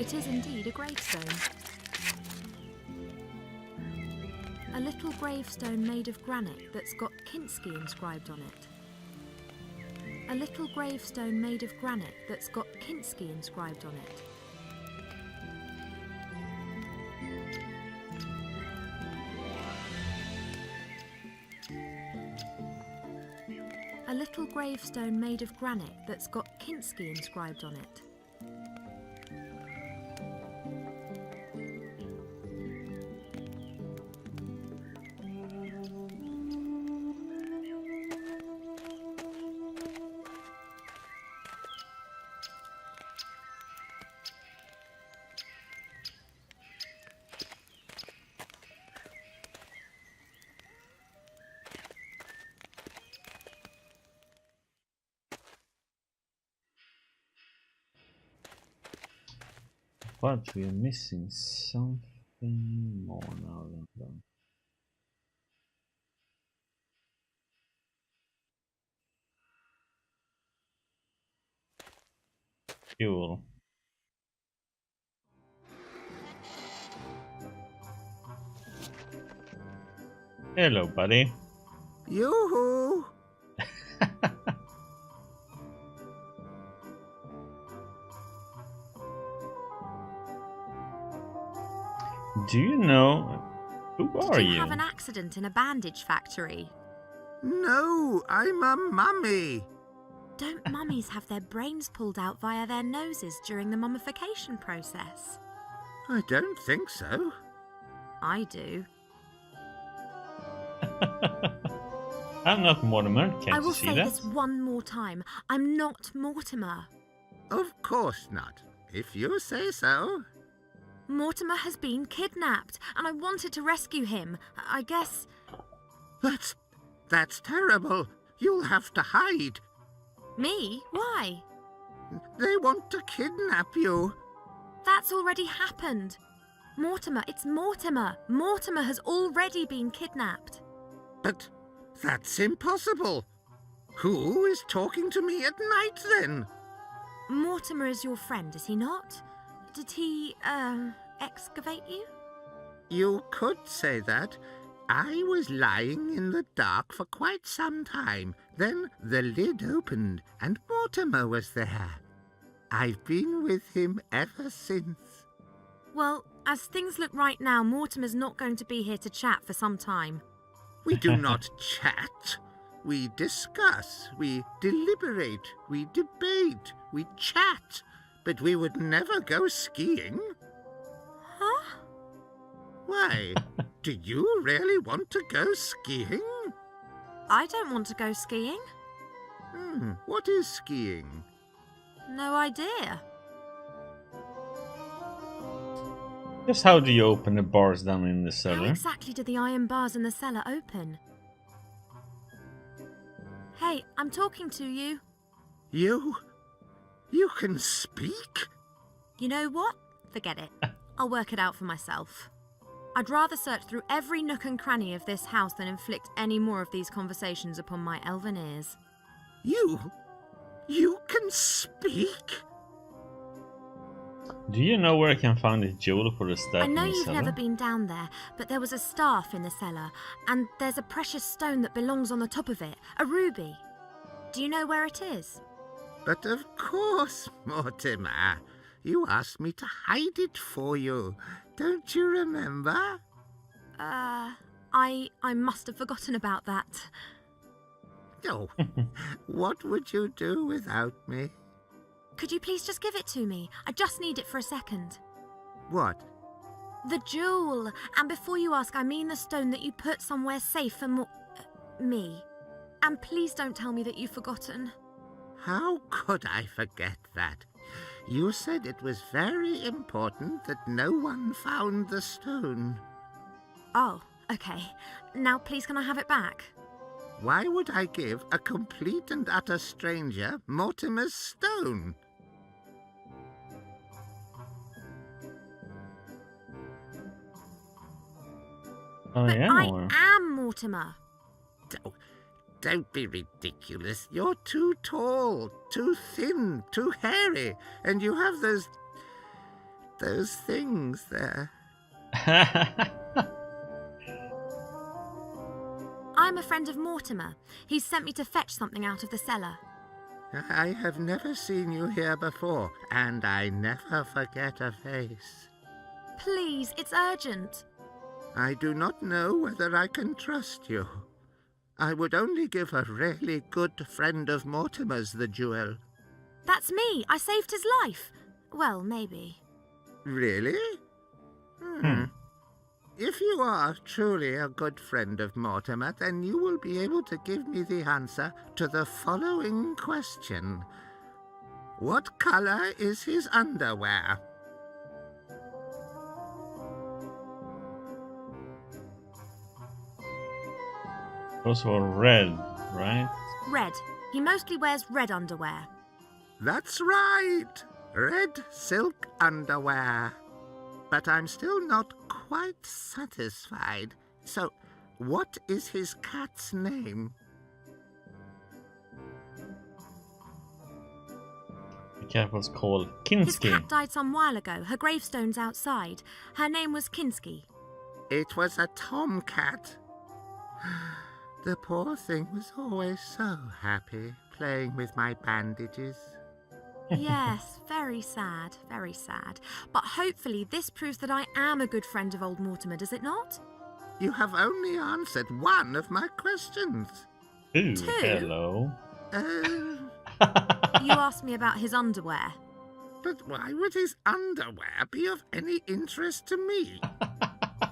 It is indeed a gravestone. A little gravestone made of granite that's got Kinski inscribed on it. A little gravestone made of granite that's got Kinski inscribed on it. A little gravestone made of granite that's got Kinski inscribed on it. But we are missing something more now than that. Fuel. Hello, buddy. Yoo-hoo! Do you know who are Did you you? have an accident in a bandage factory? No, I'm a mummy. Don't mummies have their brains pulled out via their noses during the mummification process? I don't think so. I do. I'm not Mortimer, can't I will you see say that? this one more time. I'm not Mortimer. Of course not, if you say so. Mortimer has been kidnapped, and I wanted to rescue him. I guess... That's terrible. You'll have to hide. Me? Why? They want to kidnap you. That's already happened. Mortimer, it's Mortimer. Mortimer has already been kidnapped. But that's impossible. Who is talking to me at night then? Mortimer is your friend, is he not? Did he, excavate you? You could say that. I was lying in the dark for quite some time. Then the lid opened and Mortimer was there. I've been with him ever since. Well, as things look right now, Mortimer's not going to be here to chat for some time. We do not chat. We discuss, we deliberate, we debate, we chat. But we would never go skiing. Huh? Why? Do you really want to go skiing? I don't want to go skiing. What is skiing? No idea. Just how do you open the bars down in the How cellar? exactly do the iron bars in the cellar open? Hey, I'm talking to you. You can speak? You know what? Forget it. I'll work it out for myself. I'd rather search through every nook and cranny of this house than inflict any more of these conversations upon my elven ears. You can speak? Do you know where I can find a jewel for the step I know in the you've cellar? never been down there, but there was a staff in the cellar, and there's a precious stone that belongs on the top of it, a ruby. Do you know where it is? But of course, Mortimer. You asked me to hide it for you. Don't you remember? I must have forgotten about that. Oh, what would you do without me? Could you please just give it to me? I just need it for a second. What? The jewel. And before you ask, I mean the stone that you put somewhere safe for me. And please don't tell me that you've forgotten. How could I forget that? You said it was very important that no one found the stone. Oh, okay. Now please can I have it back? Why would I give a complete and utter stranger Mortimer's stone? Oh, But yeah, I or... am Mortimer. Don't be ridiculous. You're too tall, too thin, too hairy, and you have those things there. I'm a friend of Mortimer. He's sent me to fetch something out of the cellar. I have never seen you here before, and I never forget a face. Please, it's urgent. I do not know whether I can trust you. I would only give a really good friend of Mortimer's the jewel. That's me. I saved his life. Well, maybe. Really? If you are truly a good friend of Mortimer, then you will be able to give me the answer to the following question. What color is his underwear? Those were red, right? Red. He mostly wears red underwear. That's right. Red silk underwear. But I'm still not quite satisfied. So, what is his cat's name? The cat was called His Kinski. cat died some while ago. Her gravestone's outside. Her name was Kinski. It was a tomcat. The poor thing was always so happy playing with my bandages. Yes, very sad, very sad. But hopefully this proves that I am a good friend of old Mortimer, does it not? You have only answered one of my questions. Ooh, 2? hello. You asked me about his underwear. But why would his underwear be of any interest to me?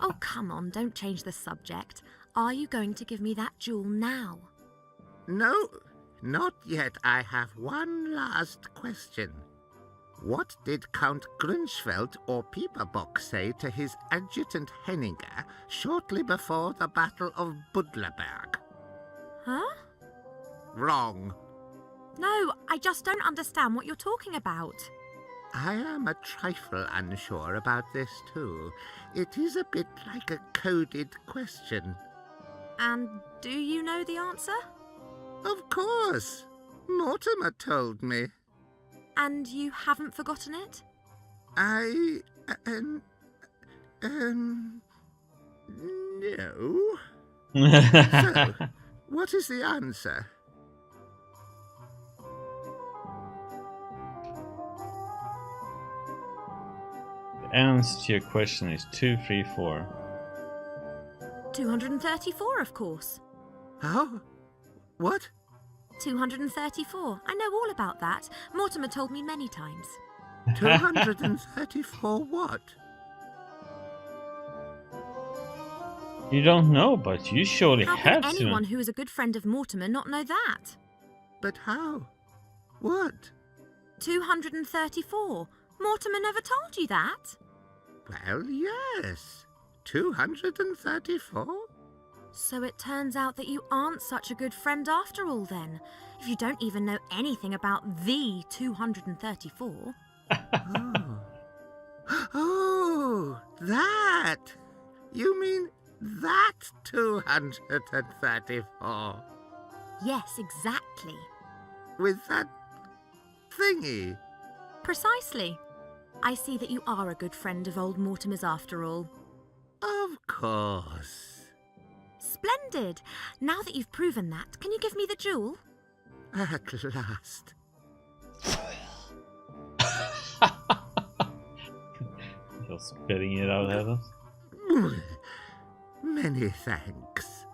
Oh, come on, don't change the subject. Are you going to give me that jewel now? No, not yet. I have one last question. What did Count Grunschfeld or Pieperbock say to his adjutant Henninger shortly before the Battle of Budleberg? Huh? Wrong. No, I just don't understand what you're talking about. I am a trifle unsure about this too. It is a bit like a coded question. And do you know the answer? Of course. Mortimer told me. And you haven't forgotten it? No. So, what is the answer? The answer to your question is 234. 234, of course. How? What? 234. I know all about that. Mortimer told me many times. 234 what? You don't know, but you surely How have can to. anyone who is a good friend of Mortimer not know that? But how? What? 234. Mortimer never told you that. Well, yes. 234? So it turns out that you aren't such a good friend after all then, if you don't even know anything about the 234. Oh, that! You mean that 234? Yes, exactly. With that thingy? Precisely. I see that you are a good friend of old Mortimer's after all. Of course. Splendid! Now that you've proven that, can you give me the jewel? At last. You're spitting it out at us. Many thanks.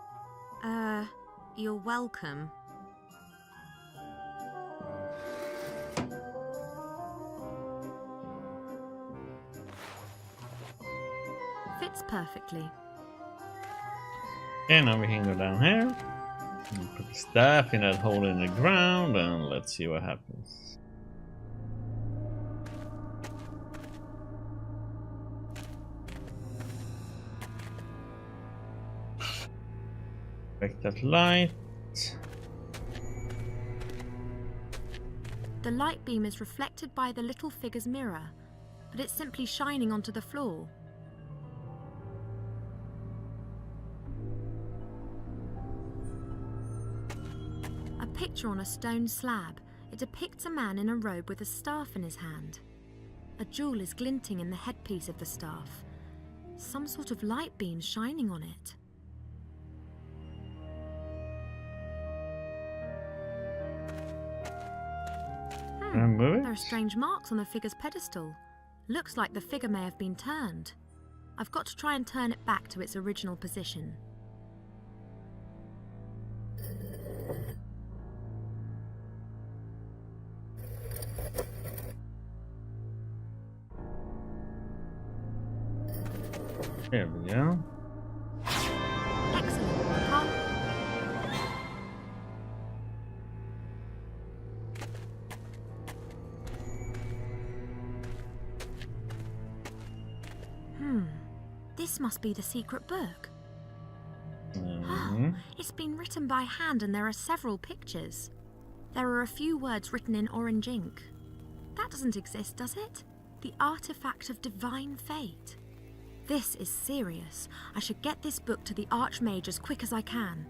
You're welcome. Fits perfectly. And now we can go down here. And put the staff in that hole in the ground and let's see what happens. Back that light. The light beam is reflected by the little figure's mirror, but it's simply shining onto the floor. A picture on a stone slab. It depicts a man in a robe with a staff in his hand. A jewel is glinting in the headpiece of the staff. Some sort of light beam shining on it. Move There are it. strange marks on the figure's pedestal. Looks like the figure may have been turned. I've got to try and turn it back to its original position. There we go. Excellent. Huh? This must be the secret book. It's been written by hand and there are several pictures. There are a few words written in orange ink. That doesn't exist, does it? The artifact of divine fate. This is serious. I should get this book to the Archmage as quick as I can.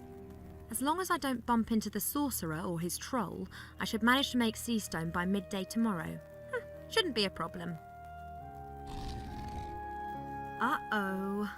As long as I don't bump into the sorcerer or his troll, I should manage to make Seastone by midday tomorrow. Shouldn't be a problem. Uh-oh.